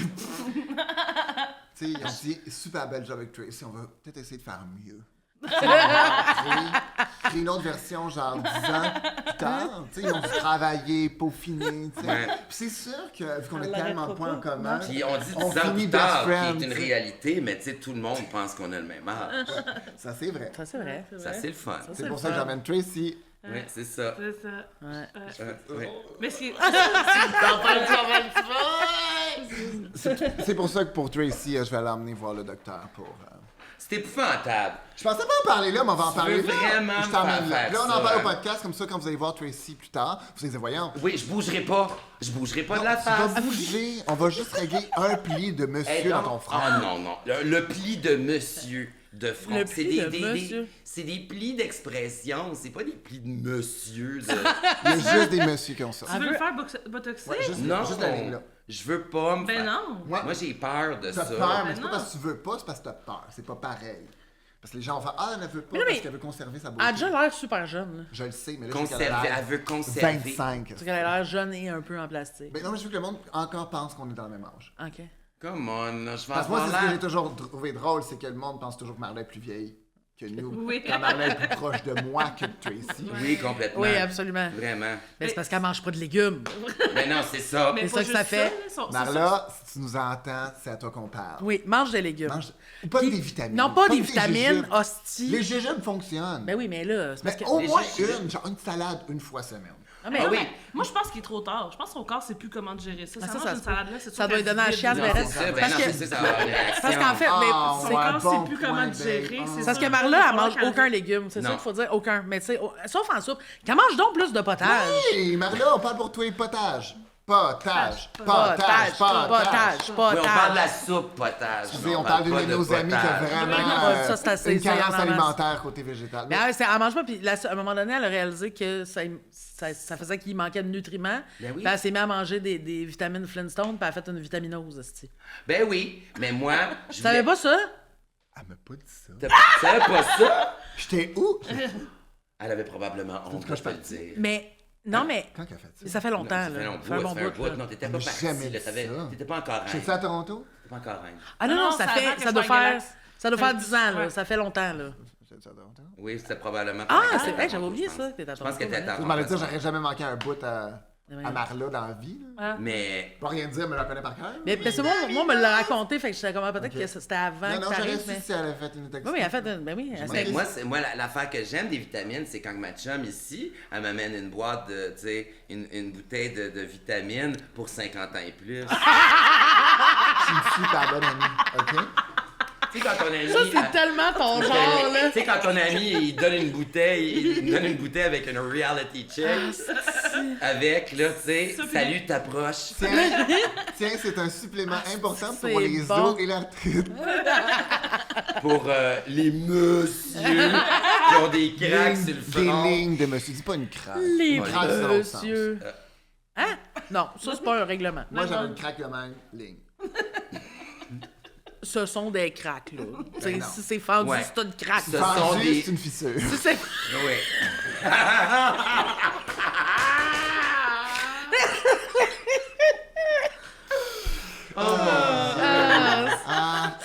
Tu sais, ils ont dit super belle job avec Tracy, on va peut-être essayer de faire mieux. Créer une autre version, genre 10 ans plus tard. Tu sais, ils ont dû travailler, peaufiner. Tu sais.
Ouais.
Puis c'est sûr que, vu qu'on a tellement de points en commun,
Puis on dit 10
on
ans
finit
plus
best
tard,
friends,
qui est une
tu sais.
réalité, mais tu sais, tout le monde pense qu'on a le même âge.
Ça, c'est vrai.
Ça, c'est vrai.
Ça, c'est le fun.
C'est pour ça que j'emmène Tracy.
Oui, c'est ça.
C'est ça.
Ouais.
Ouais.
Mais ce qui est...
C'est pour ça que pour Tracy, je vais l'emmener voir le docteur pour...
C'est épouvantable.
Je pensais pas en parler là, mais on va en
Tu
parler
veux
là.
vraiment
Je
me
t'emmène
faire
là.
faire
Là, on
ça,
en parle au
hein?
podcast, comme ça, quand vous allez voir Tracy plus tard, vous allez dire, voyons.
Oui, je bougerai pas. Je bougerai pas de la
Tu
face.
vas bouger, on va juste régler un pli de monsieur
Eh
dans
non.
ton front.
Ah non, non. Le pli de monsieur de front.
Le
C'est
pli de monsieur.
c'est des plis d'expression. C'est pas des plis de monsieur.
Il y a juste des messieurs qui ont ça.
Tu veux le faire botoxer?
Ouais, juste
Non,
la ligne là.
je veux pas me
Ben
faire...
non.
Ouais.
Moi, j'ai peur de
T'as
ça.
peur, mais c'est
non.
pas parce que tu veux pas, c'est parce que t'as peur. C'est pas pareil. Parce que les gens vont faire, ah, elle ne veut pas
Mais non,
parce
mais-
qu'elle veut conserver sa
Elle
beauté.
a déjà l'air super jeune. Là.
Je le sais, mais là, je veux
Conserver,
qu'elle a
elle veut
l'air
conserver.
25.
Parce qu'elle a l'air jeune et un peu en plastique.
Mais non, mais je veux que le monde encore pense qu'on est dans le même âge.
OK.
Come on, je vais
Parce que moi,
avoir
c'est ce que j'ai
l'air...
toujours trouvé drôle, c'est que le monde pense toujours que Marla est plus vieille que nous.
Oui.
Quand Marla est plus proche de moi que de Tracy.
Oui, complètement.
Oui, absolument.
Vraiment.
Mais c'est parce qu'elle mange pas de légumes.
Mais non, c'est ça.
Mais
C'est
pas
ça que ça
juste
fait.
là, c'est
Marla, si tu nous entends, c'est à toi qu'on parle.
Oui, mange des légumes.
Ou pas
Puis-
des vitamines.
Non, pas des
des
vitamines,
jujubes.
hostie.
Les jujubes fonctionnent.
Ben oui, mais là, c'est parce
Mais
que...
au
les
moins
jujubes-
genre une salade une fois semaine.
Ah, mais
Ah oui.
Moi, je pense qu'il est trop tard. Je pense que son corps sait plus comment gérer ça.
Ah,
Ça
ça,
mange
ça
une
se peut.
salade là, c'est
Ça
sûr
doit lui
qu'elle
donner la
se
chiasse,
vide
mais
dans
Non,
son
c'est
corps.
ça. Ben
Parce
non,
que-
c'est ça, ça va avoir une réaction.
Parce qu'en fait,
Ah,
mais
Son
ouais,
corps
bon
sait plus comment
point,
te gérer.
babe.
c'est
Parce
sûr
que Marla, elle mange
qu'elle-
aucun légume. C'est ça
Non.
qu'il faut dire, aucun. Mais tu sais, sauf en soupe. Qu'elle mange donc plus de potage.
Hey, Marla, on parle pour toi, potage. Potage.
Potage, potage,
Oui, on parle de
potage.
la soupe potage.
Excusez, on parle d'une
pas
de nos amies qui a
potage.
vraiment
Ça, c'est assez
une carence
saillant en masse.
alimentaire côté végétal.
Mais elle mange pas, puis à un moment donné, elle a réalisé que ça faisait qu'il manquait de nutriments.
Ben oui.
Puis elle s'est mise à manger des vitamines Flintstone, puis elle a fait une vitaminose, esti.
Ben oui, mais moi, je
Tu savais
voulais...
pas ça?
Elle m'a pas dit ça.
Tu savais pas ça?
J'étais où?
Elle avait probablement honte de te le dire.
Mais, non, mais
Quand qu'elle a fait ça?
ça fait longtemps,
Ça
là.
fait un
Ça fait un bon bout, là.
Non, t'étais
Elle
pas
m'a
partie,
jamais
là.
dit ça.
T'étais pas encore
J'étais
reine.
à Toronto?
T'étais pas encore reine.
Ah non,
Non,
non,
c'est avant que
ça
je
doit
sois
faire...
Galax.
Ça doit faire
Ça
10 ans, là.
ouais.
Ça fait longtemps, là.
J'étais à Toronto?
Oui, c'était probablement...
Ah,
pendant
c'est
que
vrai,
t'étais
j'avais
à
oublié
Toronto,
ça, que t'étais à
je pense que
Toronto,
t'étais à
Tu m'allais dire,
Toronto.
j'aurais jamais manqué un bout à
Oui.
Marla dans la vie. Là.
Ah.
Mais...
Pas rien dire, mais je la connais par cœur.
Mais parce que moi, on me l'a raconté, fait que j'étais comme, peut-être
Ok.
que c'était avant
Non,
que
non,
ça
j'aurais
arrive,
su
mais...
si elle avait fait une
Oui, oui, elle a fait une... Ben oui, elle
Mais
s'est-
moi, l'affaire que j'aime des vitamines, c'est quand ma chum ici, elle m'amène une boîte de, tu sais, une bouteille de vitamines pour 50 ans et plus.
Je suis une super bonne amie, OK?
Tu sais, quand ton ami...
Ça, c'est tellement ton genre, là.
Tu sais, quand ton ami, il donne une bouteille, il donne une bouteille avec une reality check, avec, là, tu sais,
Ça, puis-
salut, t'approches.
Tiens, c'est un supplément important
c'est
pour les
bon.
os et l'arthrite.
Pour les messieurs qui ont des cracks sur le
Des
front.
lignes de monsieur. Dis pas une craque.
Les
Une craque, c'est dans le sens.
monsieur. Hein? Non, ça, c'est pas un règlement.
Moi, j'avais une craque de même, ligne.
Ce sont des cracks, là. Tu sais,
non.
si c'est fendu,
Ouais.
c'est une craque.
Ce sont
Fendu,
des-
c'est une fissure.
Si c'est...
Oui.
Ah,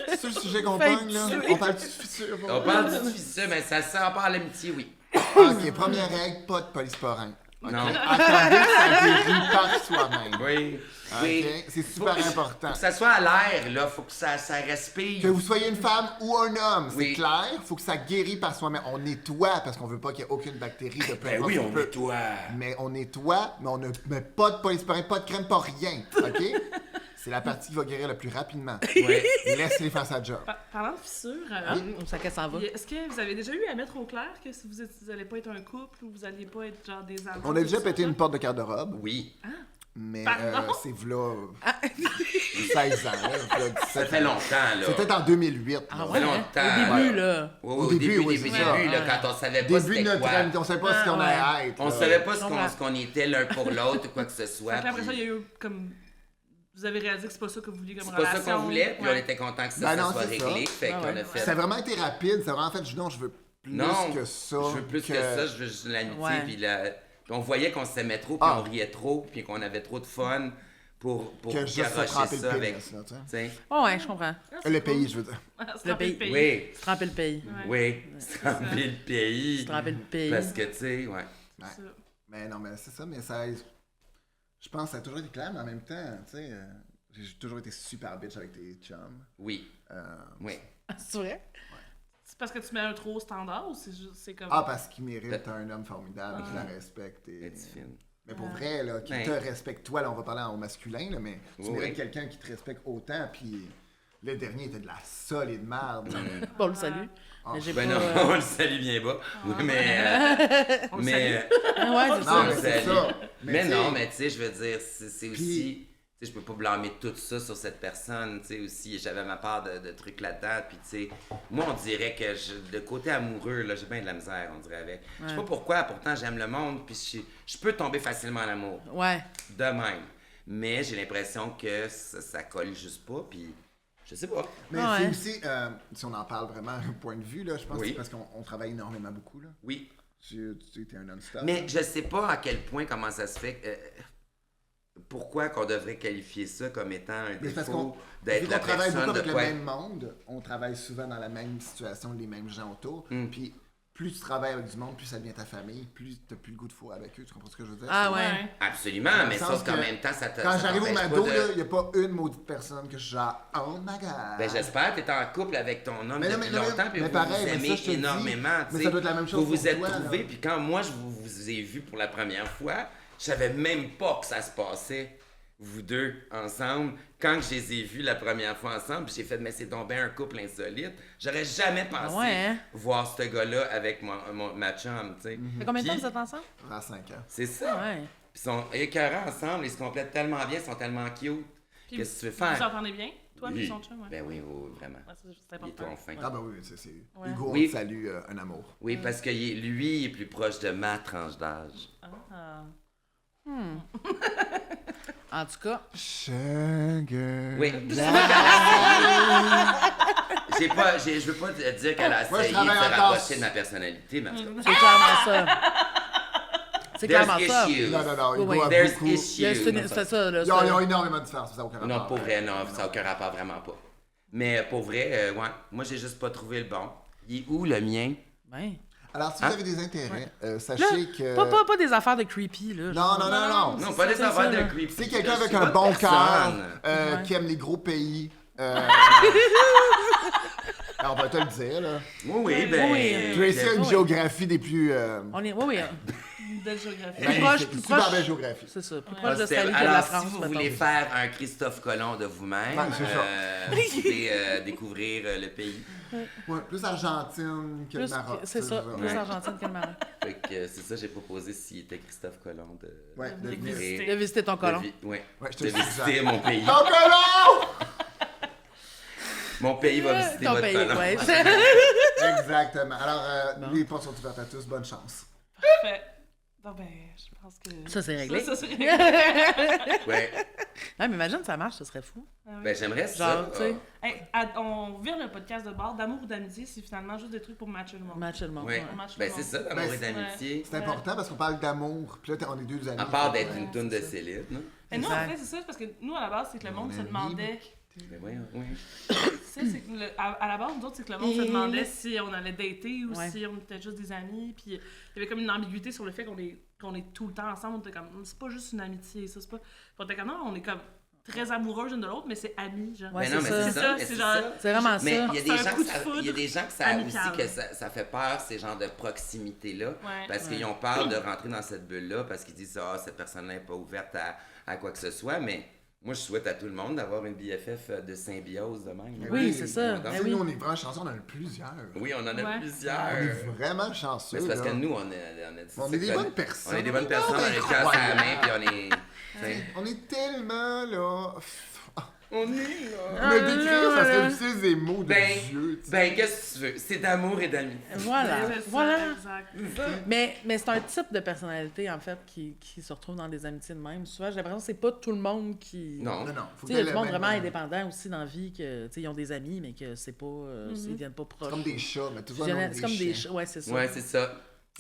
c'est le sujet qu'on pogne, là? On parle de fissure.
On parle du fissure, mais ça sert pas à l'amitié, oui.
OK, première règle, pas de polysporin.
Non.
Attendez que ça guérit par soi-même.
Oui.
OK?
Oui.
C'est super important.
Faut que ça soit à l'air, là. Faut que ça respire.
Que vous soyez une femme ou un homme, c'est
Oui.
clair. Faut que ça guérit par soi-même. On nettoie parce qu'on veut pas qu'il y ait aucune bactérie de peu
Ben
importe
oui,
ce
on
qu'on peut.
nettoie.
Mais on nettoie, mais on ne met pas de polysporin, pas de crème, pas rien. OK? C'est la partie qui va guérir le plus rapidement.
Ouais.
Laissez-les faire sa job.
Parlant de fissures,
Où ça qu'elle s'en va?
est-ce que vous avez déjà eu à mettre au clair que si vous allez pas être un couple ou vous alliez pas être genre des amants?
On a déjà
tout ça,
pété
là?
une porte de garde-robe,
Oui.
mais
Pardon?
c'est v'là 16 ans. Là, v'là 17
Ça fait
ans.
longtemps, là.
C'était en 2008.
Ah
là.
ouais,
longtemps,
hein? Au début,
ouais.
là.
Oui,
Au début, oui,
début,
c'est ça.
là, quand on savait pas
Début de
c'était
notre
quoi.
amitié, on savait pas ce qu'on allait être.
On
là.
savait pas
comprends.
ce qu'on était l'un pour l'autre ou quoi que ce soit.
Fait qu'après ça,
puis
il y a eu comme. Vous avez réalisé que c'est pas ça que vous vouliez comme
C'est pas
relation.
ça qu'on voulait, puis
Ouais.
on était content que ça,
Ben
ça
non,
soit
c'est ça.
réglé. Fait
Ah
qu'on
ouais.
a fait.
Ça a vraiment été rapide. Ça a vraiment fait, non, je veux plus
Non,
que ça.
je veux plus que ça, je veux juste l'amitié.
Ouais.
Puis on voyait qu'on s'aimait trop, puis on riait trop, puis qu'on avait trop de fun pour
Que juste se
garocher
tremper le
ça avec...
pénis, là, tu sais.
T'sais.
Ouais, je comprends.
Le pays, je veux dire.
Le
pays.
Oui,
Se tremper le pays.
oui, se tremper le pays.
Se tremper le pays.
Parce que, tu sais, ouais.
Ouais. Mais non, mais c'est ça, mais ça... Je pense que ça a toujours été clair, mais en même temps, tu sais, j'ai toujours été super bitch avec tes chums.
Oui, oui.
C'est vrai?
C'est parce que tu mets un trop haut standard ou c'est comme...
Ah, parce qu'il mérite un homme formidable, qui la respecte.
Elle est fine.
Mais pour vrai, là, qui te respecte, toi, là, on va parler au masculin, là, mais tu mérites quelqu'un qui te respecte autant, puis le dernier était de la solide merde.
Bon, le salut. Mais j'ai
Ben
pas,
non, on le salue bien bas. Oui, mais...
On le
mais
Ouais, c'est
Non,
ça.
mais c'est ça.
Mais
tu
non,
sais,
mais tu sais, je veux dire, c'est aussi... Tu sais, je peux pas blâmer tout ça sur cette personne, tu sais, aussi. J'avais ma part de trucs là-dedans, puis tu sais... Moi, on dirait que le côté amoureux, là, j'ai bien de la misère, on dirait, avec. Je sais pas pourquoi, pourtant, j'aime le monde, puis je peux tomber facilement en amour.
Ouais.
De même. Mais j'ai l'impression que ça colle juste pas, puis... Je sais pas.
Mais c'est aussi, si on en parle vraiment au point de vue, là, je pense que c'est parce qu'on travaille énormément beaucoup. Là.
Oui.
Tu es un non-stop.
Mais je sais pas à quel point, comment ça se fait... pourquoi qu'on devrait qualifier ça comme étant un défaut d'être la
travaille beaucoup
personne de
avec
quoi...
le même monde, on travaille souvent dans la même situation, les mêmes gens autour, puis plus tu travailles avec du monde, plus ça devient ta famille, plus tu n'as plus le goût de fou avec eux, tu comprends ce que je veux dire?
Ah ouais.
Absolument,
Dans le
mais
sens
sauf qu'en
que
même temps, ça te...
Quand
ça
j'arrive au
t'empêche
McDo,
pas
il n'y a pas une maudite personne que je suis genre « Oh my God! »
Ben j'espère que tu es en couple avec ton homme depuis longtemps, puis
mais
vous
pareil,
vous
mais
aimez
ça, je te le dis,
énormément, tu
mais
sais.
ça doit être la même chose
vous vous
pour
êtes
toi,
trouvés,
là.
puis quand moi je vous ai vu pour la première fois, je savais même pas que ça se passait, vous deux, ensemble. Quand je les ai vus la première fois ensemble, j'ai fait « Mais c'est donc bien un couple insolite. » J'aurais jamais pensé voir ce gars-là avec ma chum, tu sais.
Ça fait combien de temps que vous êtes ensemble?
À 5 ans.
C'est ça.
Ouais.
Ils sont écœurants ensemble, ils se complètent tellement bien, ils sont tellement cute. Qu'est-ce que tu veux faire?
Vous entendez bien? Toi
Oui.
et son chum, ouais.
Ben oui, vraiment.
Ouais, c'est
Il est
important.
ton fin.
Ah ben oui, c'est...
Ouais.
Hugo,
Oui.
on te salue, un amour.
Oui, parce que lui, il est plus proche de ma tranche d'âge.
Ah.
En tout cas,
Sugar.
Oui. Je veux pas te dire qu'elle a
Moi, je
essayé de se
travaille encore.
rapprocher de ma personnalité, mais en tout cas,
c'est clairement ça. C'est clairement
there's
ça.
issues.
Non,
Oui,
Hugo
oui.
a
There's
beaucoup...
issues.
C'est ça, là.
Ils ont énormément de différences, ça n'a aucun
Non,
rapport.
pour vrai, non, ça n'a aucun rapport, vraiment pas. Mais pour vrai, ouais, moi, j'ai juste pas trouvé le bon. Il est où, le mien?
Ben.
Alors, si vous avez des intérêts,
Là,
sachez que...
pas des affaires de creepy, là.
Non.
Non, pas des
ça,
affaires
là.
de creepy.
C'est quelqu'un
Je
avec
suis
un
pas
bon
de
cœur,
personne.
qui aime les gros pays. Alors, on va te le dire, là.
Oui, ben...
Oui.
Tracy a une
Oui.
géographie des plus...
On est... Oui.
Une belle géographie.
Plus proche,
magnifiques.
plus
Super
proche.
belle géographie.
C'est ça, plus proche de
C'est-
Sally que de
alors,
la France,
si vous
mettons.
voulez faire un Christophe Colomb de vous-même,
Ouais, c'est ça.
vous pouvez découvrir le pays.
Ouais, plus Argentine que le
Plus,
Maroc.
c'est ça,
genre.
plus
Ouais.
Argentine que le Maroc.
Fait que c'est ça, j'ai proposé s'il était Christophe Colomb de
Ouais, de
découvrir-
visiter.
De visiter ton colon.
Ouais,
Ouais, je te
de
le
visiter
suggère.
mon pays.
Ton colon!
Mon pays va visiter
Ton
votre
pays,
colon.
ouais.
Exactement. Alors, les portes sont ouvertes à tous. Bonne chance.
Parfait. Bon, ben, je pense que...
Ça, c'est réglé.
Ça, c'est réglé.
Ouais.
Ouais, mais imagine, ça marche, ce serait fou.
Ah oui.
Ben j'aimerais ça.
Genre, tu sais,
Hey, on vire le podcast de bord d'amour ou d'amitié, c'est finalement juste des trucs pour matcher le monde.
matcher le monde.
Ouais.
Ouais.
On match
Ben
le
c'est
monde.
ça, d'amour
Ben,
et d'amitié.
C'est important parce qu'on parle d'amour. Puis là, on est deux amis.
À part d'être
Ouais,
une toune de
c'est ça.
Céline, non?
Mais nous, en
Exact.
fait, c'est ça, parce que nous, à la base, c'est que le monde se
ami.
demandait...
Ben voyons, oui.
C'est ça, c'est que à la base, nous autres, c'est que le monde se demandait si on allait dater ou
Ouais.
si on était juste des amis. Puis il y avait comme une ambiguïté sur le fait qu'on est tout le temps ensemble. On était comme, c'est pas juste une amitié, ça, c'est pas. Puis on était comme, non, on est comme très amoureux l'une de l'autre, mais c'est amis, genre.
Ouais,
Ben non,
c'est
mais
ça.
c'est ça. mais
C'est
c'est
genre-
ça.
C'est vraiment
Mais
ça.
il y a
C'est
des
un
gens
coup
que
de
ça,
foudre
il y a des gens que ça
amical.
aussi que ça fait peur, ces genres de proximité-là.
Ouais.
Parce qu'ils ont peur de rentrer dans cette bulle-là, parce qu'ils disent ah, cette personne-là n'est pas ouverte à quoi que ce soit. Mais moi, je souhaite à tout le monde d'avoir une BFF de symbiose de même.
Oui, c'est ça.
Donc,
Ben
Tu sais,
oui.
nous, on est vraiment chanceux, on en a plusieurs.
oui, on en a
Ouais.
plusieurs.
On est vraiment chanceux.
Mais c'est parce que
là.
nous, on a
On est des bonnes personnes.
On est des bonnes personnes, on a le cœur à la main, puis on est. t'sais,
On est tellement, là...
On est là.
Ah,
Mais décrire, ça serait
là.
utiliser des mots de
Ben,
Dieu. tu sais.
ben qu'est-ce que tu veux? C'est d'amour et d'amitié.
Voilà.
C'est ça,
Voilà.
Exact.
Mais c'est un type de personnalité, en fait, qui se retrouve dans des amitiés de même. Souvent, j'ai l'impression que c'est pas tout le monde qui...
Non.
Non, non. Faut
Tu sais, il y a
que
du monde
le
vraiment
même-
indépendant aussi dans la vie, que, tu sais, ils ont des amis, mais que c'est pas... ils viennent pas proches.
C'est comme des chats, mais toujours
C'est comme des chats, ouais, c'est ça.
Ouais, c'est ça.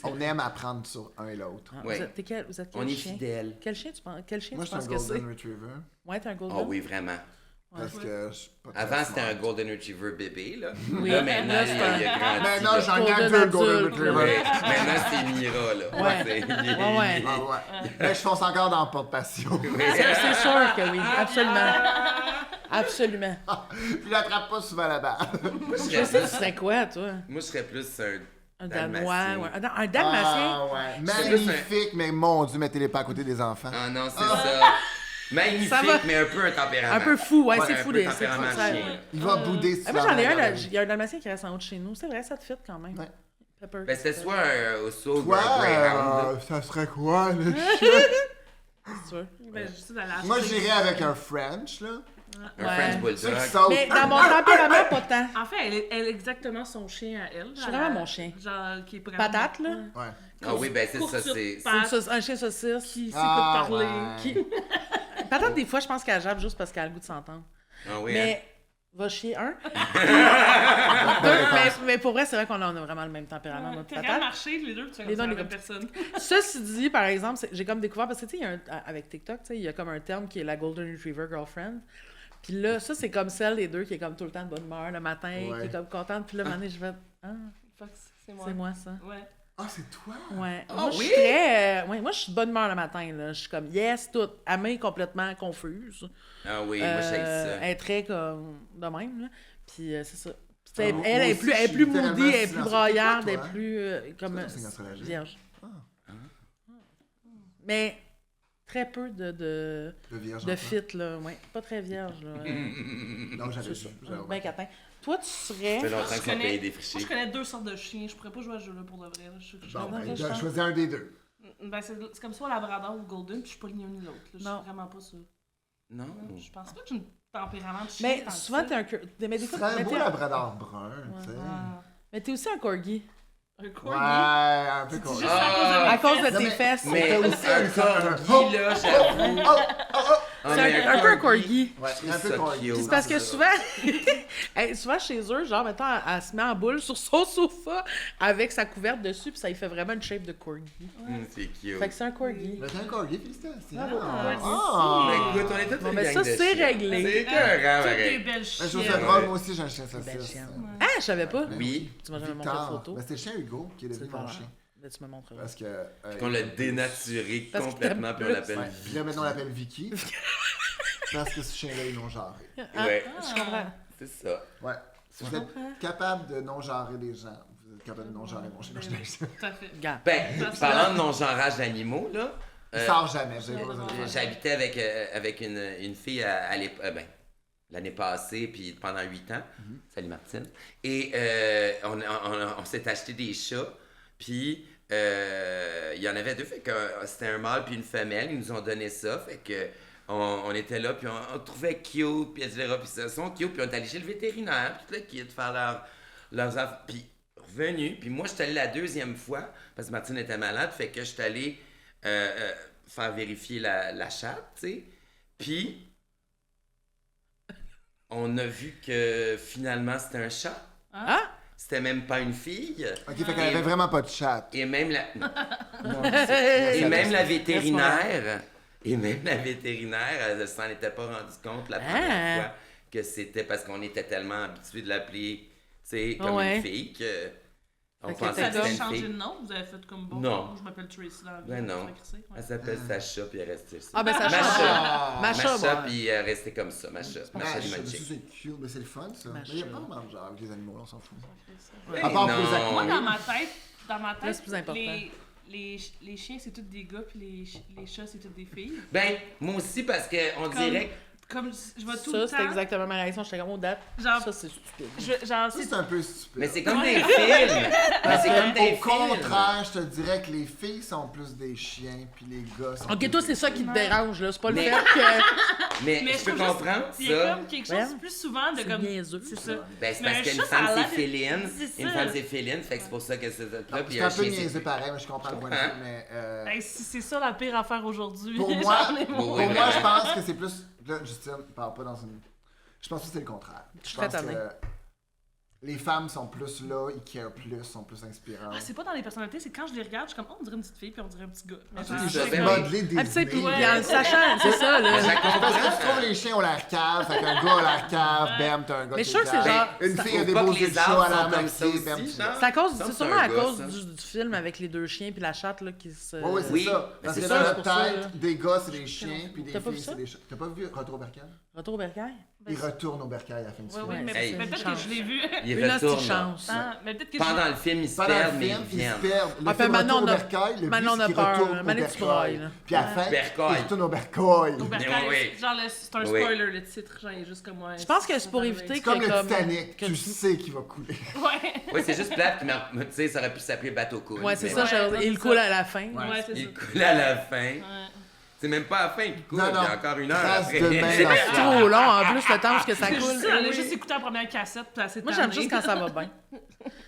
On aime apprendre sur un et l'autre.
Ah,
Ouais.
Vous êtes quel
On est
chien?
fidèles.
Quel chien tu penses,
Moi, je suis un
que c'est?
Golden Retriever.
Ouais, t'es un golden?
Ah oui, vraiment.
Parce que je suis pas très
Avant, c'était un
smart.
Golden Retriever bébé, là.
Oui.
Là, maintenant,
Là,
il
c'est
a grandi.
Maintenant,
là.
j'en ai
Golden
deux Golden
adulte, là.
Ouais.
Retriever.
Maintenant, c'est Mira, là.
Ouais. Ouais.
Ah ouais. Mais je fonce encore dans porte-passion.
C'est sûr que oui, absolument. Absolument.
Je l'attrape pas souvent là-bas.
Moi, je
Je sais,
serais
tu serais quoi, toi?
Moi, je serais plus
Un
Dalmatien.
Danois, ouais. Un Dalmatien?
Ah ouais.
C'est plus
Magnifique, mais mon Dieu, mettez-les pas à côté des enfants.
Ah non, c'est ça. Magnifique,
Ça va.
mais un peu un tempérament.
Un peu fou, ouais,
Ouais,
c'est
un
fou.
peu
C'est
tempérament
fou, ça.
chien.
Il va bouder si
Ah,
tu
moi,
vas
j'en ai
dans la
un,
galerie.
il y a un Dalmatien qui reste en haut de chez nous. C'est vrai, ça te fit quand même.
Ouais.
Pepper.
Ben, c'était soit un Osso ou un
Quoi?
Greyhound.
Ça serait quoi, le
C'est sûr.
Ben, je suis allée
Moi,
acheter-
j'irais avec un French, là.
Un
Ouais.
French
Ceux
Bulldog.
qui sautent.
Mais dans mon tempérament, pas tant.
En fait, elle est exactement son chien à elle.
Je suis vraiment mon chien.
Genre, qui est vraiment...
Patate, là.
Ouais.
Ah oui, ben c'est
Courte
ça,
sur
c'est...
pattes,
Un chien saucisse.
qui sait
Ah,
pas parler.
ouais.
Qui...
Patate, des fois, je pense qu'elle jappe juste parce qu'elle a le goût de s'entendre.
Ah oui, hein.
Mais, va chier, un. Mais pour vrai, c'est vrai qu'on a vraiment le même tempérament, moi,
T'es
Patate.
vraiment marché, les deux, tu
Les
es
deux,
la
on est
même
comme-
personne.
Ceci dit, par exemple, j'ai comme découvert, parce que tu sais, il y a avec TikTok, tu sais, il y a comme un terme qui est la Golden Retriever Girlfriend. Puis là, ça, c'est comme celle des deux qui est comme tout le temps de bonne humeur le matin,
Ouais.
qui est comme contente. Puis là, un moment donné, je vais. Ah,
Fuck, c'est moi.
c'est moi, ça.
Ouais.
Ah, c'est toi?
Ouais.
Ah
moi, je
oui?
suis très. Ouais, moi, je suis de bonne humeur le matin, là. Je suis comme, yes, tout. Elle m'est complètement confuse.
Ah oui, moi, j'ai ça.
Elle est très comme. de même, là. Puis c'est ça. Puis,
Ah,
elle,
moi
elle est
aussi,
plus, elle
je
est
suis
plus
littéralement
moody, elle est plus
silencieuse.
braillarde,
C'est
elle
quoi,
est
toi?
plus comme
C'est ton signe astrologique?
vierge.
Ah.
Mais très peu de
De vierge.
de
en
fit, là. Ouais. Pas très vierge, là.
Non, j'avais
C'est
ça.
ça. Ben catin. Toi, tu
Ça
serais.
fait longtemps
Je
qu'ils sont
connais-
payés
Moi,
défrichés.
je connais deux sortes de chiens. Je pourrais pas jouer à ce jeu-là pour de vrai. Là.
Bon,
Non,
ben,
je
je
pense.
choisis un des deux.
Ben, c'est comme soit Labrador ou Golden, puis je suis pas ni un ni l'autre. là. Je
Non.
suis vraiment pas ça.
Non.
Je pense pas que j'ai un tempérament de chien.
Mais
tant que
souvent,
ça.
t'es un. Mais des
C'est
fois,
un
mais
beau
t'es
labrador brun, tu sais.
Ah.
mais t'es aussi un corgi.
Un
Ouais,
corgi.
un peu con.
Juste à cause de
Ah,
mes
À cause de
fesses.
Non,
tes
mais-
fesses.
Mais
T'as aussi
un
un-
corgi, là, j'avoue. Ah,
C'est
mais
un peu un corgi.
Ouais,
Je trouve
un peu
ça
corgi.
cute.
Puis c'est parce que souvent, hey, souvent chez eux, genre, mettons, elle se met en boule sur son sofa avec sa couverte dessus, puis ça lui fait vraiment une shape de corgi.
C'est cute.
Fait que c'est un corgi.
Mais t'es un corgi, félicitations.
merci.
Ah.
Mais écoute, on est tous
Bon,
une
ben
gang
ça,
de
c'est
chiens.
réglé.
C'est écœurant,
Toutes des
pareil.
belles
Mais je trouve
chiennes.
ça drôle, moi aussi j'ai un chien
Belle
saucisse.
chienne. Ah, je savais pas.
Oui.
Tu m'as jamais montré de
Victor.
photo.
Ben, c'est le chien Hugo qui est devenu
C'est
mon
pas
chien.
Mais tu me montreras.
Parce que.
Qu'on l'a dénaturé
Parce qu'il
complètement,
t'aime
puis on
plus.
l'appelle.
Ouais. Puis là, maintenant, on l'appelle Vicky. Parce que ce chien-là est non-genré.
Ouais,
Je comprends.
c'est ça.
Ouais. Si vous êtes capable de non-genrer des gens, vous êtes capable de non-genrer mon chien. Non, je l'ai-
Tout à fait.
Gars.
Ben, parlant de non-genrage d'animaux, là,
Il sort jamais, j'ai pas besoin de faire.
j'habitais avec une fille à ben, l'année passée, puis pendant 8 ans. Salut Martine. Et on s'est acheté des chats, puis il y en avait deux, fait que c'était un mâle puis une femelle. Ils nous ont donné ça, fait que on était là, puis on trouvait cute, puis etc. Puis ça, sont cute, puis on est allé chez le vétérinaire, puis tout le kit, faire leurs affaires. Puis revenu, puis moi, j'étais allé la deuxième fois, parce que Martine était malade, fait que j'étais allé faire vérifier la chatte, tu sais. Puis, on a vu que finalement, c'était un chat.
Ah!
C'était même pas une fille.
Ok, fait qu'elle avait vraiment pas de chat.
Et même la...
Et
Et même la vétérinaire, elle s'en était pas rendu compte la première fois que c'était parce qu'on était tellement habitués de l'appeler, tu sais, comme
Ouais.
une fille que on
Fait que
pensait
Vous
t'as
que
avez
c'était une
changé
fille.
de nom? Vous avez fait comme bon?
Non.
Je m'appelle Tracy dans la vie.
Ben non.
ça fait crisser, ouais.
Elle s'appelle Sacha puis elle restait ça.
Ah, ben ça
Macha.
change. Macha,
Macha
bon.
puis elle restait comme ça, Macha. Macha
Ah,
Limonchik.
c'est cute, mais c'est le fun ça. Mais
Macha.
il y a pas vraiment de genre avec les animaux, on s'en fout.
Ouais.
À part pour les
Non.
Moi,
aquariums.
dans ma
Là,
tête,
c'est plus important.
les chiens, c'est tous des gars, puis les chats, c'est toutes des filles.
Ben, moi aussi, parce qu'on dirait...
Comme je vois tout
Ça,
le
c'est
temps.
exactement ma réaction. J'étais comme, oh, date.
Genre,
Ça, c'est stupide.
genre,
Ça,
c'est
c'est un peu stupide.
Mais c'est comme des films! Mais c'est comme des
Au
films!
contraire, je te dirais que les filles sont plus des chiens, puis les gars sont
Ok,
plus
toi,
des
c'est ça qui te
Non.
dérange, là. C'est pas le
Mais-
fait que.
Mais
Mais
je
je
peux
trouve juste-
comprendre
il y a
ça.
comme quelque
Ouais.
chose plus souvent de
C'est
comme.
niaiseux.
C'est ça.
Ben, c'est
Mais
parce
un
qu'une
chat, ça
femme,
a
c'est
l'air de-
féline.
C'est
Une
ça.
femme, c'est féline. Fait que c'est pour ça que c'est là.
Non,
Puis
c'est un peu
chien,
niaiseux
c'est...
pareil, mais je comprends le point de vue. Mais
Hey, c'est ça la pire affaire aujourd'hui.
pour moi,
J'en ai
pour
mon-
Oui,
moi,
vraiment.
je pense que c'est plus. Là, Justine, parle pas dans une. Je pense que c'est le contraire.
Je suis
pense
très tannée.
que Les femmes sont plus là, ils carent plus, sont plus inspirantes.
Ah, c'est pas dans les personnalités, c'est quand je les regarde, je suis comme, on dirait une petite fille, puis on dirait un petit gars. Mais
c'est
genre,
ça,
je
ben
comme-
modelé des
Ah, tu sais, puis
Ouais.
en le sachant, c'est ça, là.
Parce que tu trouves les chiens ont l'air cave, fait qu'un gars a l'air cave, bam, t'as un gars
Mais
qui
je suis sûre que c'est
cave.
genre-
Une
ça-
fille a
Faut
des
pas
beaux
que
yeux
les
de chat à
arbres
l'air
sont comme ça
maquillée,
aussi,
bam.
genre.
C'est à cause,
Ça,
c'est
c'est
sûrement
un
à
gars,
cause
ça.
du film avec les 2 chiens puis la chatte là qui se.
Ouais, c'est
Oui,
ça.
mais
Parce
c'est
que
ça,
dans
c'est
notre
pour ça, là.
tête, des gars, c'est des chiens, puis des
T'as pas vu
filles,
ça?
c'est des chats. T'as pas vu Retour au bercail?
Retour au bercail?
Il retourne au bercail à la fin du
Ouais,
film.
ouais, mais,
Hey.
mais peut-être que je l'ai vu.
Il
Une hostie de
retourne.
chance.
Ah, mais peut-être que
Pendant le film, ils se
Pendant le
perdent, mais
film,
ils
ils se
viennent.
perdent. Le
Ah,
film
puis maintenant,
Retour au
on a-
bercail, le but,
maintenant, on
c'est
a
qu'il
peur,
retourne
là.
au
Maintenant, tu brailles,
bercail.
là.
Puis à la fin,
Bercail.
il retourne au bercail.
Au bercail,
oui.
genre, c'est un
Oui.
spoiler le titre, genre, il est juste comme moi.
Je pense que c'est pour éviter
C'est
que
comme le
comme
Titanic,
que
tu sais qu'il va couler.
Ouais.
Oui, c'est juste plate, mais tu sais, ça aurait pu s'appeler Bateau Cool.
Ouais, c'est
mais
ça,
Ouais, non,
il
c'est
coule
ça.
à la fin.
Ouais, c'est ça.
Il coule à la fin.
Ouais.
C'est même pas à la fin qu'il coule,
Non,
il y
non.
a encore 1 heure
Trace
après.
de main
C'est
dans
même
le
trop long en plus le temps parce que ça
C'est juste
coule.
ça, elle a juste écouté la première cassette, puis elle s'est
Moi j'aime
tannée.
juste quand ça va bien.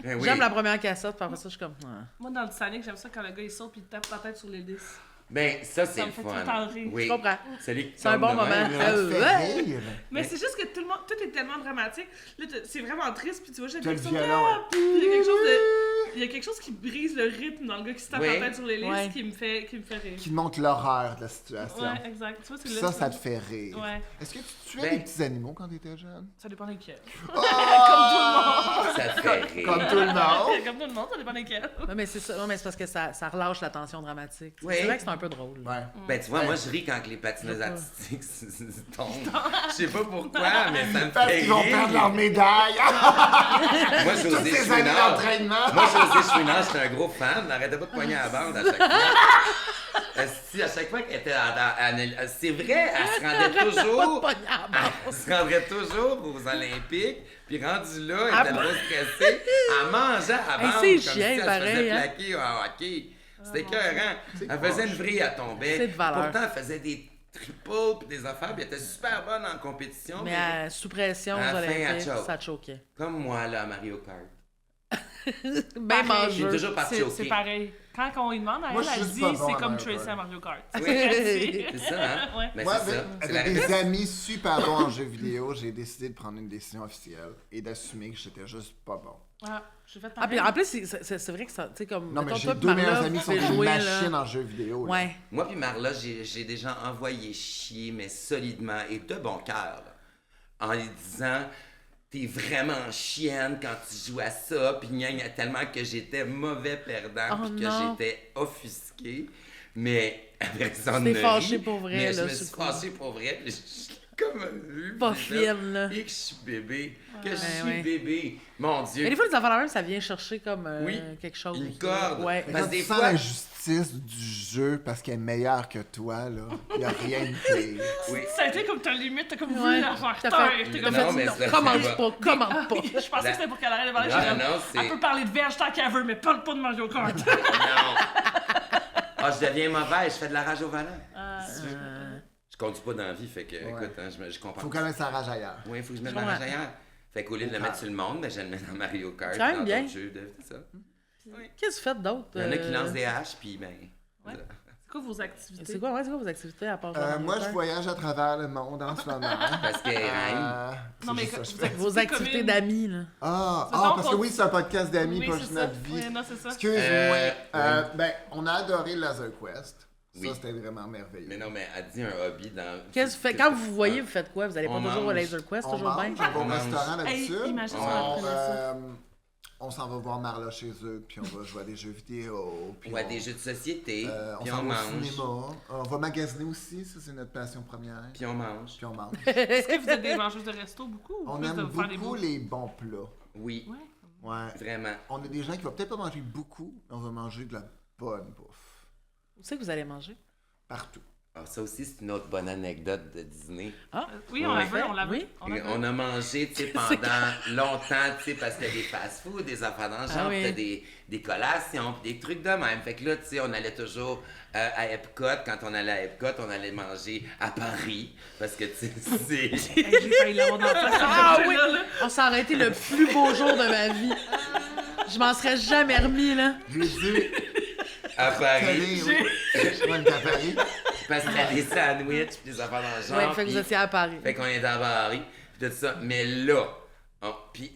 Ben oui.
J'aime la première cassette, puis après ça je suis comme. Ah.
Moi, dans le Titanic, j'aime ça quand le gars il saute puis il tape la tête sur l'hélice.
Ben, ça, c'est
Ça
le
me fait tout
fun.
le temps rire.
Oui.
Je comprends.
Celui qui
C'est un
tombe
bon
de
moment.
même, là.
Ça te
Ouais.
fait rire.
Mais c'est juste que tout est tellement dramatique. Là, c'est vraiment triste, puis tu vois, j'ai
T'as le
l'impression
violon.
puis il y a quelque chose de... Il y a quelque chose qui brise le rythme dans le gars qui se tape
Oui.
la tête sur l'hélice
Ouais.
qui me fait rire.
Qui montre l'horreur de la situation.
Ouais, exact. Tu vois, c'est
Ça,
là,
ça te fait rire.
Ouais,
Est-ce que tu tuais
Ben-
des petits animaux quand t'étais jeune?
ça dépend desquels.
Ça te fait rire.
Comme tout le monde.
Comme tout le monde, ça dépend desquels.
Ouais, mais c'est ça, ouais, mais c'est parce que ça relâche la tension dramatique.
Oui.
C'est vrai que c'est un peu drôle.
Ouais.
Ben, tu vois, moi, je ris quand les patineuses artistiques tombent. Je sais pas pourquoi, mais ça me
Parce
fait
qu'ils vont perdre leur
rire.
médaille.
Moi,
Toutes
José
ces années
Chouinard,
d'entraînement.
moi, José Chouinard, j'étais un gros fan. N'arrêtait pas de poigner à la bande à chaque fois. Si, à chaque fois qu'elle était c'est vrai, elle se rendait toujours.
Pas de poignard, bon.
Elle se rendrait toujours aux Olympiques, puis rendue là, elle
Ah
était
bon?
trop stressée. Elle mangeait à
Hey,
bande
c'est
comme
chiant,
si elle se
pareil,
faisait
hein?
plaquer au hockey. C'était écœurant.
C'est
Elle faisait une
proche.
vrille, elle tombait.
C'est de valeur.
Pourtant, elle faisait des triples puis des affaires, puis elle était super bonne en compétition.
Mais sous pression
À
aux
la fin, elle
Olympiques,
choke.
ça te choquait.
Comme moi, là, à Mario Kart.
Même en
Pareil.
J'ai
jeu.
toujours pas
C'est
choqué.
pareil. Quand on lui demande à
Moi,
elle,
je suis
elle
juste
dit
pas bon
c'est
à
comme
Mario
Tracy
Kart.
à Mario Kart.
Oui.
C'est ça, hein?
Ouais.
Mais
Moi,
c'est ça. C'est la
avec des
réponse.
amis super bons en jeux vidéo, j'ai décidé de prendre une décision officielle et d'assumer que j'étais juste pas bon.
Ah, j'ai fait
Ah, puis
pareil.
en plus, c'est vrai que ça, tu sais, comme.
Non, mais
mettons,
j'ai
toi,
deux
Marla,
meilleurs
vous
amis qui sont
pouvez
des
jouer, là.
machines en jeux vidéo. là.
Ouais.
Moi puis Marla, j'ai déjà envoyé chier, mais solidement et de bon cœur, là, en lui disant t'es vraiment chienne quand tu joues à ça, puis gna gna, tellement que j'étais mauvais perdant,
Oh
puis que
non.
j'étais offusqué. Mais après ça, on
Tu t'es
a
fâché
ri,
pour vrai,
mais
là,
je me
sur
suis
le coup.
fâché pour vrai, puis je suis comme
Pas fine, là.
Et que je suis bébé, que je
Ben
suis
ouais.
bébé. Mon Dieu.
Mais des fois, les enfants la même, ça vient chercher comme
Oui.
quelque chose.
Une corde.
Ouais.
Mais
Parce
quand
que
tu
des
sens
fois-
l'injustice du jeu parce qu'elle est meilleure que toi, là, il a rien de pire.
Oui.
Ça a été comme ta limite, t'as comme
Ouais.
voulu la faire
T'as
taire.
fait-
T'es
t'as
comme
Non,
fait,
mais
non,
ça-
commande
ça
pas, commande pas.
Je pensais que c'était pour qu'elle arrête de parler.
Non,
j'étais comme,
non, c'est-
Elle peut parler de verge tant qu'elle veut, mais parle pas de Mario Kart.
Non. Ah, je deviens mauvais, je fais de la rage au volant. Je conduis pas dans la vie, fait que, écoute, hein, je comprends.
Faut quand même sa rage ailleurs.
Oui, il faut que je mette
Je
la rage
comprends.
ailleurs. Fait qu'au lieu de le mettre sur le monde, ben, je le mets dans Mario Kart,
C'est quand même
dans
bien.
d'autres jeux, c'est ça.
Qu'est-ce que vous faites d'autre?
Il y en a qui lancent des haches, puis ben...
Ouais. C'est quoi vos activités?
C'est quoi vos activités à part Mario
Moi, je
Kart?
voyage à travers le monde en ce moment.
Parce qu'elle est reine.
Non, mais
c'est juste ça que je
vous
fais.
Vos activités
communes.
d'amis, là.
Ah,
donc,
parce que
on-
oui, c'est un podcast d'amis,
Oui,
pas
c'est
juste
ça.
notre vie.
Oui, non, c'est ça.
Excuse-moi.
oui.
Ben, on a adoré Laser Quest.
Oui.
Ça, c'était vraiment merveilleux.
Mais non, mais elle dit un hobby dans...
Qu'est-ce que vous faites? Quand vous voyez, vous faites quoi? Vous allez pas
On
toujours au
mange.
Laser Quest,
On
toujours bien?
mange, on va au
On mange.
restaurant d'habitude.
Hey, imagine
si on
on,
apprenait ça.
on s'en va voir Marla chez eux, puis on va jouer à des jeux vidéo. Puis
Ou à des jeux de société,
on
puis
s'en
on
va au
mange,
cinéma. On va magasiner aussi, ça c'est notre passion première.
puis on mange.
Puis on mange.
Est-ce que vous êtes des mangeuses de resto beaucoup? Ou
On
plus de
aime
faire des
beaucoup
bouts?
les bons plats.
Oui,
Ouais.
Ouais.
vraiment.
On a des gens qui vont peut-être pas manger beaucoup, mais on va manger de la bonne bouffe.
Où c'est que vous allez manger?
Partout.
Ah, ça aussi, c'est une autre bonne anecdote de dîner.
Oui, on la veut, on la veut.
Oui.
On la veut.
On a mangé, tu sais, pendant longtemps, tu sais, parce qu'il y a des fast-food, des affaires dans le genre,
Ah oui.
puis t'as des collations, puis des trucs de même. Fait que là, tu sais, on allait toujours à Epcot. Quand on allait à Epcot, on allait manger à Paris, parce que, tu sais, c'est...
Hey, j'ai failli l'avoir dans la face.
Ah
ce
oui!
jeu-là, là.
On s'est arrêté le plus beau jour de ma vie. Je m'en serais jamais remis, là.
J'ai dit,
à Paris,
allez, oui. Ouais, on est à Paris.
parce qu'il y a des sandwichs, puis des affaires dans le genre.
Ouais, fait que vous
puis-
étiez à Paris.
Fait qu'on est à Paris, puis tout ça. Mais là, Puis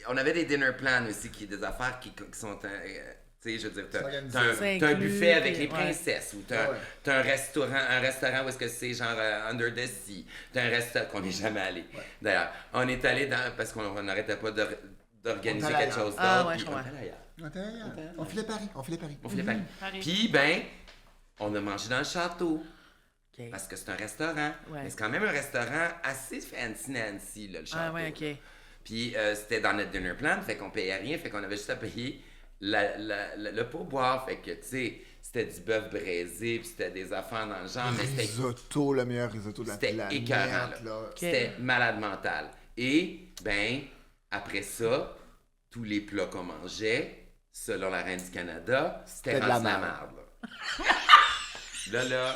on avait des dinner plans aussi, des affaires qui sont... tu sais, je veux dire, t'as un buffet avec les princesses, ou t'as un restaurant où est-ce que c'est genre Under the Sea. T'as un restaurant qu'on n'est jamais allé. Ouais. D'ailleurs, on est allé parce qu'on n'arrêtait pas d'organiser quelque chose d'autre.
Ah ouais,
je
comprends.
On filait Paris.
Puis, on a mangé dans le château. Okay. Parce que c'est un restaurant. Ouais. Mais c'est quand même un restaurant assez fancy-nancy, là, le château.
Ah ouais, OK.
Puis c'était dans notre dinner plan, fait qu'on payait rien, fait qu'on avait juste à payer le pourboire. Fait que, tu sais, c'était du bœuf braisé, puis c'était des affaires dans le genre. Mais c'était
le meilleur risotto de la planète.
C'était écœurant, là. C'était malade mental. Et, après ça, tous les plats qu'on mangeait, selon la Reine du Canada, c'était rendu de la merde. Là,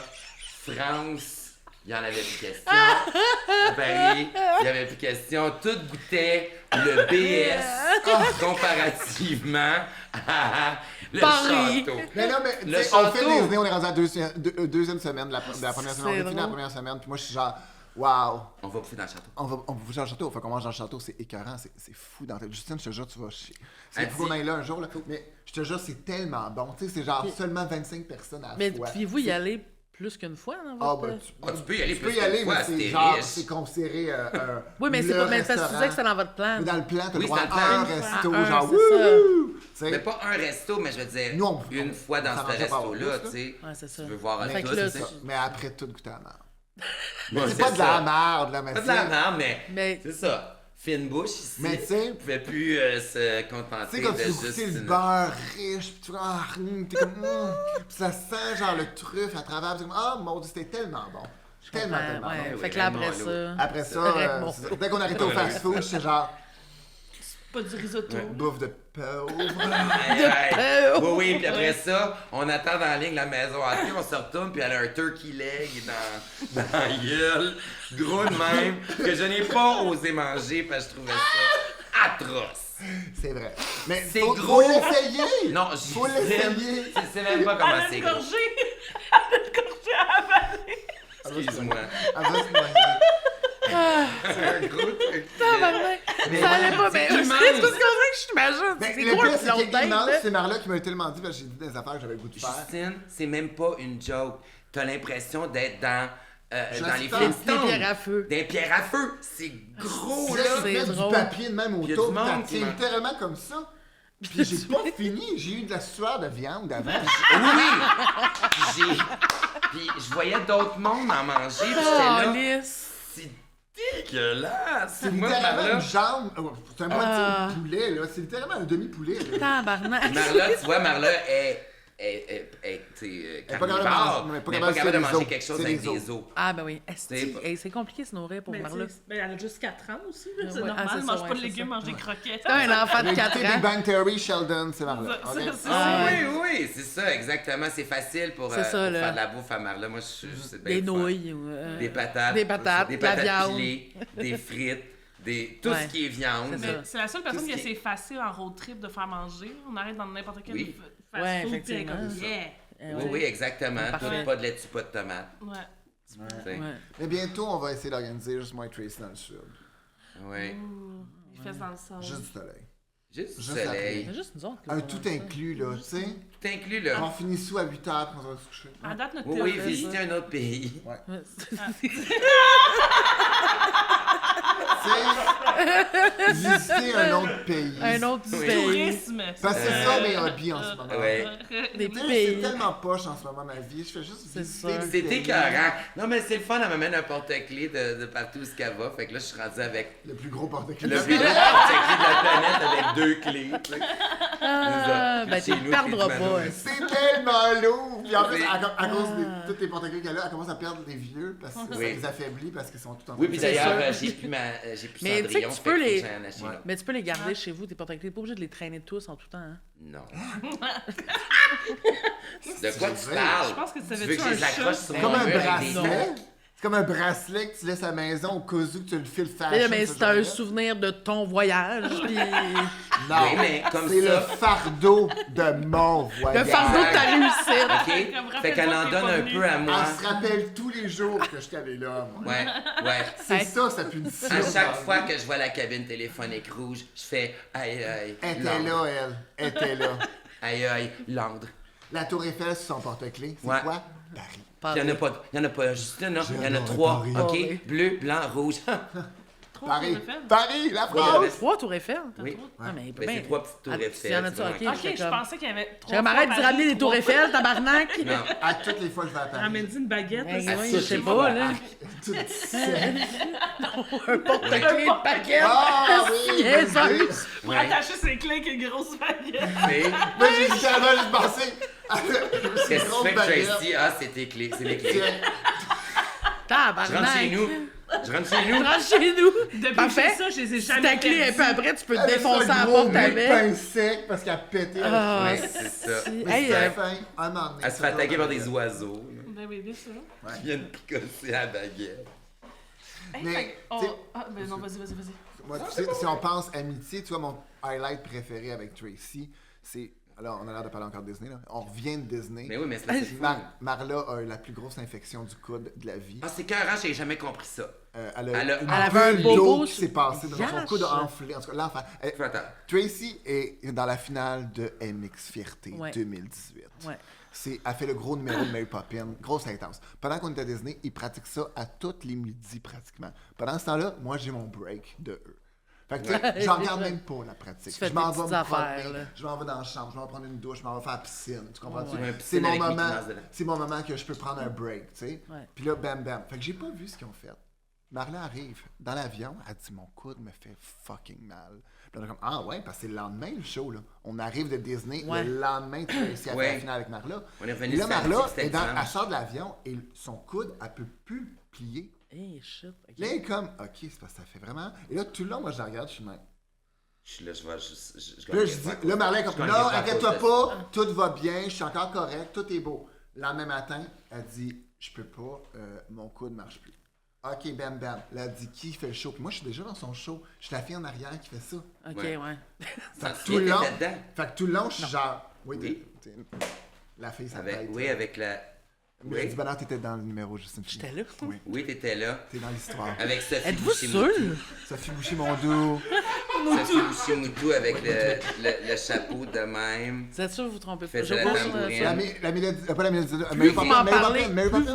France, il n'y en avait plus question. À Paris, il n'y avait plus question. Tout goûtait le BS comparativement à le
Paris.
château.
Mais non, mais le château. On fait des idées, on est rendu à la deuxième semaine de la première semaine. On a fini la première semaine, puis moi, je suis genre... Wow!
On va bouffer dans le château.
On va bouffer dans le château. Fait qu'on mange dans le château, c'est écœurant, c'est fou dans tête. Justine, je te jure, tu vas chier. C'est fou qu'on aille là un jour, là. Mais je te jure, c'est tellement bon. Tu sais, c'est genre seulement 25 personnes à la fois.
Mais pouviez-vous y aller plus qu'une fois dans votre...
tu peux y aller plus qu'une fois,
c'est genre, c'est considéré
oui, mais c'est pas... Mais parce que tu disais que c'était dans votre plan.
Mais dans le plan, t'as droit à un resto, genre,
wouh!
Mais pas un resto, mais je veux dire, une fois dans ce resto-là, tu sais.
Ouais, c'est ça.
Tu veux voir un
tout,
c'est
ça. Mais après, tout goûter à la merde. Mais c'est pas de la merde, là, mais
pas de la merde, mais c'est ça. Fine bouche ici.
Mais tu sais,
on pouvait plus se contenter
de juste... Tu sais, comme tu goûtais le beurre riche, puis tu vois, t'es comme... Puis ça sent genre le truffe à travers, puis c'est comme, mon Dieu, c'était tellement bon. Tellement bon.
Fait que là, après ça...
dès qu'on arrêtait au fast-food, j'étais genre...
Pas du risotto.
Bouffe de pauvre.
Oui, puis après ça, on attend dans la ligne la maison hantée, on se retourne, puis elle a un turkey leg dans la gueule, gros de même, que je n'ai pas osé manger parce que je trouvais ça atroce.
C'est vrai. Mais
c'est
gros. Faut l'essayer.
Non,
faut l'essayer.
Tu sais même pas comment c'est gros.
Elle a une gorgée à avaler.
Excuse-moi.
C'est
un gros truc.
Ça allait pas, mais c'est parce que je t'imagine. C'est
le
gros
pire,
un pilon de dinde.
c'est Marla qui m'a tellement dit, parce que j'ai dit des affaires que j'avais le goût de faire.
Justine, c'est même pas une joke. T'as l'impression d'être dans les
films des pierres à feu.
Des pierres à feu. C'est gros, là.
C'est du papier de même autour. C'est littéralement comme ça. Puis j'ai pas fini. J'ai eu de la sueur de viande avant.
Oui! Puis je voyais d'autres mondes en manger. Puis j'étais là. C'est dégueulasse!
C'est littéralement une jambe. C'est un moitié de poulet, là. C'est littéralement un demi-poulet.
Tabarnak!
Marla, tu vois, Marla est carnivore, mais pas capable de manger quelque chose avec des os.
Ah, ben oui. C'est compliqué de se nourrir pour Marla.
Elle a juste 4 ans aussi. C'est normal. Elle mange pas de légumes, mange des croquettes.
C'est un enfant de 4 ans.
Big Bang Theory, Sheldon, c'est Marla.
Oui, c'est ça, exactement. C'est facile pour faire de la bouffe à Marla. Moi, c'est bien.
Des nouilles.
Des patates.
Des patates
pilées, des frites. Tout ce qui est viande.
C'est la seule personne qui est assez facile en road trip de faire manger. On arrête dans n'importe quel fast-food.
Oui, exactement. Pas de laitue, pas de tomate.
Mais bientôt, on va essayer d'organiser juste moi et Tracy dans le sud.
Oui.
Il fait dans le sol.
Juste du soleil.
Juste du soleil.
Juste nous autres.
Un tout inclus, là, tu sais.
Tout inclus, là.
On finit sous à 8h, puis on va se coucher.
À date, notre
oui, visiter un autre pays.
Ouais. Visiter un autre pays.
Un autre pays.
Tourisme.
Parce que c'est ça mes hobbies en ce moment.
Des pays.
C'est tellement poche en ce moment ma vie. Je fais juste visiter.
C'est écœurant. Non, mais c'est le fun, elle m'amène un porte-clés de partout où ce qu'elle va. Fait que là, je suis rendu avec
le plus gros porte-clés.
Le plus gros porte-clés de la planète avec 2 clés.
Ben, tu ne perdras pas.
C'est tellement lourd. Puis en plus, à cause de tous les porte-clés qu'elle a, elle commence à perdre des vieux parce que ça les affaiblit parce qu'ils sont tout en train
de... Oui, puis d'ailleurs, j'ai plus Cendrillon,
mais tu peux les garder chez vous, tes porte-clés. T'es pas obligé de les traîner tous en tout temps, hein?
Non. De quoi tu parles?
Je pense que ça
tu veux que je les accroche sur
comme
mon
un
mur
bracelet? C'est comme un bracelet que tu laisses à la maison au cas où que tu le files fashion.
Mais c'est un souvenir de ton voyage. Puis...
Non,
Oui, mais comme
c'est
ça-
le fardeau de mon voyage.
Le fardeau de ta réussite.
OK?
Comme
Fait qu'elle en
rappelle-toi
donne
que
un
t'es
peu
pas
à
venu.
moi.
Elle se rappelle tous les jours que j'étais allé là, moi.
Ouais.
C'est ça, sa punition.
À chaque fois que je vois la cabine téléphonique rouge, je fais aïe aïe.
Elle était là, elle. Elle était là.
Aïe aïe, Londres.
La Tour Eiffel sur son porte-clés, c'est
Ouais.
quoi? Paris.
Il y en a pas juste une, non? Il y en a
J'adore
3,
Paris.
OK?
Oui.
Bleu, blanc, rouge.
Trop
Paris.
Tour Eiffel.
Paris, la
Oui,
France.
3 tours Eiffel?
Oui.
Ah, mais
Ben, c'est 3 petites tours Eiffel.
Il y en a
c'est
ça,
vraiment
ok.
cool.
Ok, je pensais qu'il y avait 3
J'aimerais arrête de ramener des tours Eiffel, tabarnak!
Non.
À toutes les fois que je vais à Paris.
Ramène-y une baguette.
Ouais,
là,
ouais,
c'est-
je sais
fois.
pas, là.
Tout sec.
Un porte-clés de paquet!
Ah oui!
Yes,
bonne idée.
Pour
Ouais.
attacher ses clés avec une grosse baguette.
Mais,
Moi, j'ai littéralement juste pensé.
qu'est-ce que tu fais, Tracy? Ah, c'est tes clés, c'est mes clés.
Tiens,
Je rentre
Tabarnak!
chez nous. Je rentre chez
Tu
nous.
rentres chez nous!
Depuis
Parfait.
que j'ai ça, je les ai
Si
jamais
ta clé un peu
perdues.
après, tu peux te
avec
défoncer
ça,
à la
gros
porte
bout de
avec.
pain sec parce qu'elle a pété.
Ah,
Ouais, c'est ça.
Mais
Hey,
c'était fin. Un moment donné,
Elle se fait attaquer par des oiseaux.
Ben oui, bien sûr.
Qui viennent picosser à la baguette.
Hey,
Mais,
fait que
tu sais-
on- Ah, ben non, vas-y.
Moi, tu sais, si on pense amitié, tu vois, mon highlight préféré avec Tracy, c'est. Alors, on a l'air de parler encore de Disney, là. On revient de Disney.
Mais oui, mais c'est parce que c'est fou.
Marla a la plus grosse infection du coude de la vie.
Ah, c'est carré, j'ai jamais compris ça.
Elle
elle a-
une
elle avait un
bulle
bobo
d'eau qui
sur-
s'est passée dans son
Yash!
coude a enflé. En tout cas, l'enfant.
Attends.
Tracy est dans la finale de MX Fierté
Ouais.
2018.
Ouais.
Elle fait le gros numéro de Mary Poppins, grosse intense. Pendant qu'on était à Disney, ils pratiquent ça à tous les midis pratiquement. Pendant ce temps-là, moi j'ai mon break de eux. Fait que tu sais, je regarde même pas la pratique.
Tu fais
Je m'en
tes
vais me
petites affaires,
promener,
là.
je m'en vais dans la chambre, je m'en vais prendre une douche, je m'en vais faire la piscine. Tu comprends-tu?
Ouais,
C'est
piscine
mon
avec Mickey
moment.
Mouse dedans.
C'est mon moment que je peux prendre un break, tu sais.
Ouais.
Puis là, bam bam. Fait que j'ai pas vu ce qu'ils ont fait. Marla arrive dans l'avion, elle dit mon coude me fait fucking mal. Puis on est comme ah ouais, parce que c'est le lendemain le show là. On arrive de Disney
Ouais.
le lendemain, tu réussis à faire
Ouais.
la finale avec Marla.
On est revenu
Et là
samedi,
Marla,
c'était
est dans,
dimanche.
elle sort de l'avion et son coude, elle peut plus plier.
Hey, shit. ok.
Là, elle est comme ok, c'est parce que ça fait vraiment. Et là tout le long, moi je la regarde, je suis même.
Je suis là, je vais juste.
Puis là, je dis, là, Marla est comme, non, inquiète-toi pas, tout va bien, je suis encore correct, tout est beau. Le lendemain matin, elle dit, je peux pas, mon coude marche plus. Ok, bam, bam. Là, elle dit, qui fait le show? Puis moi, je suis déjà dans son show. Je suis la fille en arrière qui fait ça.
Ok,
Ouais.
ouais.
Fait que
Tu
tout le long,
étais dedans?
fait que tout le long, je suis genre, oui,
Oui.
la fille, ça
Avec, oui, avec la.
Mais
Oui,
du bonheur, t'étais dans le numéro, Justine.
J'étais là.
Oui,
oui t'étais là.
t'es dans l'histoire.
Avec Sophie
Êtes-vous
Boucher-Moutou.
sûr?
Sophie Boucher-Mondou.
Sophie Boucher-Moutou avec le chapeau de même.
Vous êtes sûr que vous vous trompez pas?
Faites
Je
la
pense,
tambourine.
ça.
La mélodie, pas la mélodie,
Plus vous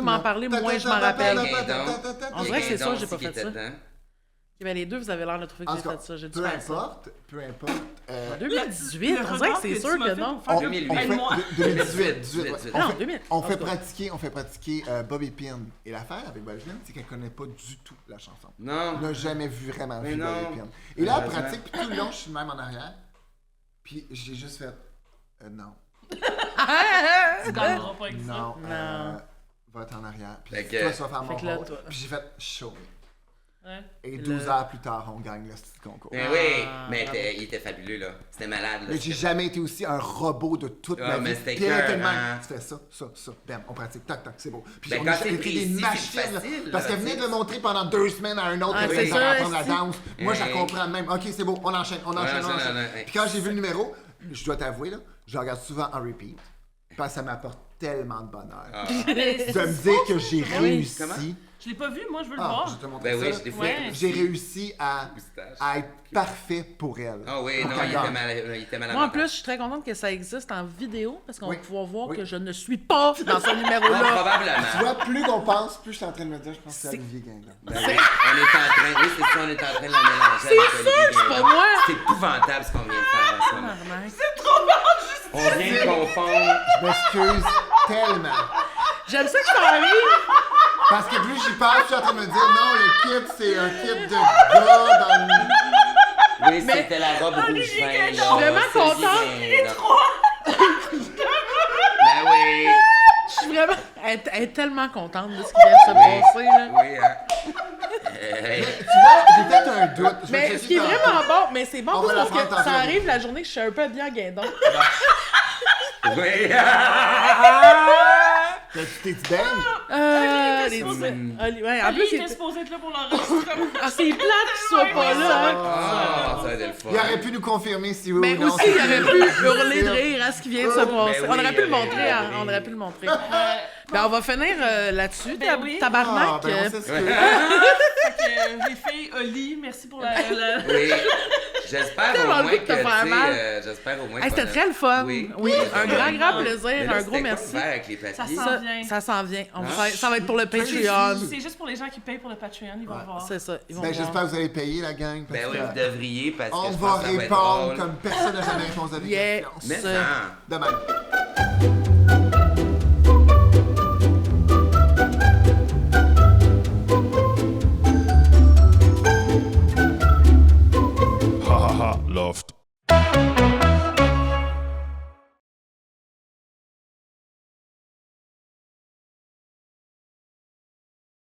m'en parlez, moins je m'en rappelle.
Guindon.
On dirait que c'est ça,
Guindon
j'ai pas
aussi qui
fait
était
ça.
dedans.
Ok, ben les deux, vous avez l'air de trouver que
En
j'ai
tout cas,
fait ça. J'ai dû
peu
faire ça.
importe, peu importe.
2018, on dirait que c'est sûr que non.
On,
2008.
on fait,
Aide-moi.
2018,
18.
on
Non,
fait,
2000.
on
En
fait
tout cas.
pratiquer Bobby Pin. Et l'affaire avec Bobby Pin, c'est qu'elle connaît pas du tout la chanson.
Non.
Elle n'a jamais vraiment
Mais
vu
non.
Bobby Pin. Et là, elle
Malheureusement.
pratique, puis tout le long, je suis même en arrière. Puis j'ai juste fait, non,
Tu gagneras pas avec ça.
non,
Non.
va-t'en en arrière. Puis
Fait
toi,
que-
tu vas faire mon
Fait que là,
rôle.
toi-
Puis j'ai fait, show me.
Ouais.
Et
Le-
12 heures plus tard, on gagne le petit concours.
Mais oui,
Ah,
mais
bravo.
il était fabuleux, là. C'était malade, là.
Mais j'ai jamais été aussi un robot de toute
Ah,
ma
mais
vie.
c'était
Puis elle était
écœurant.
de même. Tu fais ça, bam, on pratique, tac, tac, c'est beau. Puis
Ben,
on
quand
a
c'est
été
précis,
des
c'est
machines, là,
facile,
parce
là,
qu'elle venait
tu
de
sais.
le montrer pendant 2 semaines à un autre,
Ah,
elle
c'est
avait
ça,
apprendre la
si.
danse. Moi, je la
Hey.
comprends même. Ok, c'est beau, on enchaîne.
non, non.
Puis quand j'ai vu le numéro, je dois t'avouer, là, je regarde souvent en repeat, parce que ça m'apporte tellement de bonheur.
Ah.
De me dire que j'ai
Ben oui.
réussi.
Comment?
Je l'ai pas vu, moi, je veux le
Ah,
voir.
je vais te montrer
Ben
ça.
oui,
là.
je l'ai fait.
Ouais.
J'ai réussi à être parfait pour elle.
Ah oui,
Pour
non,
qu'elle
il
gagne.
était mal à
Moi, en
la
plus, je suis très contente que ça existe en vidéo parce qu'on
Oui.
va pouvoir voir
Oui.
que je ne suis pas dans ce
Ah,
numéro-là.
Tu
probablement.
vois, plus qu'on pense, plus je suis en train de me dire, je pense que c'est
C'est-
Olivier Guingamp.
Ben oui, on est en train, oui, c'est ça, on est en train de la mélanger.
C'est
avec
sûr,
Olivier
c'est pas
Guingamp.
moi.
C'est épouvantable ce qu'on vient de faire ensemble.
Tabarnak.
On vient de confondre.
Je m'excuse tellement.
J'aime ça que ça arrive.
Parce que plus j'y pense, je suis en train de me dire, non, le kit, c'est un kit de gars dans le...
Oui, c'était la robe rouge vin, là.
je suis vraiment
C'est
contente.
bien, là. Ben oui.
Je suis vraiment. Elle est tellement contente de ce qui vient de se passer. Là.
Oui, hein.
Tu vois, j'ai peut-être un doute. Je vais
Mais
checker
ce qui est
tantôt.
vraiment bon, mais c'est bon
On va
parce
la prendre
que
tantôt.
ça arrive la journée que je suis un peu bien guindon.
Oui.
Tu t'es dit bang?
là.
était supposé.
Ouais, en
Ali
plus,
était supposé être là pour l'enregistrement.
Ah, c'est plate qu'il soit pas là. Hein.
Ah, ça va être le fun.
Il aurait pu nous confirmer si oui
Mais
ou non.
aussi, il aurait pu hurler de rire à ce qui vient de se passer.
oui,
On aurait pu le
il
montrer.
aurait
Hein,
ri.
on aurait pu le montrer. Ben, on va finir là-dessus.
Ben oui.
Tabarnak.
Ah, ben on s'excuse.
Fait que les filles, Oli, merci pour la...
Oui. J'espère
Tellement
au
le
moins
goût
que,
de te faire
tu
mal.
sais, j'espère au moins
Hey,
qu'on
c'était
a-
très le fun.
Oui.
Oui, un grand plaisir.
Mais là,
Un gros
c'était
merci.
quoi faire avec les papiers?
Ça sent-
Ça s'en vient.
Ah.
Ça va être pour le Patreon.
C'est juste pour les gens qui payent pour le Patreon, ils vont voir.
C'est ça. Ils vont
Ben,
voir.
j'espère que vous allez payer la gang. Parce
Ben oui,
que
vous devriez, parce que
on
je
va
pense que ça va être
répondre
drôle.
comme personne n'a jamais répondu à des
Yes.
questions.
Mais ça...
Demain.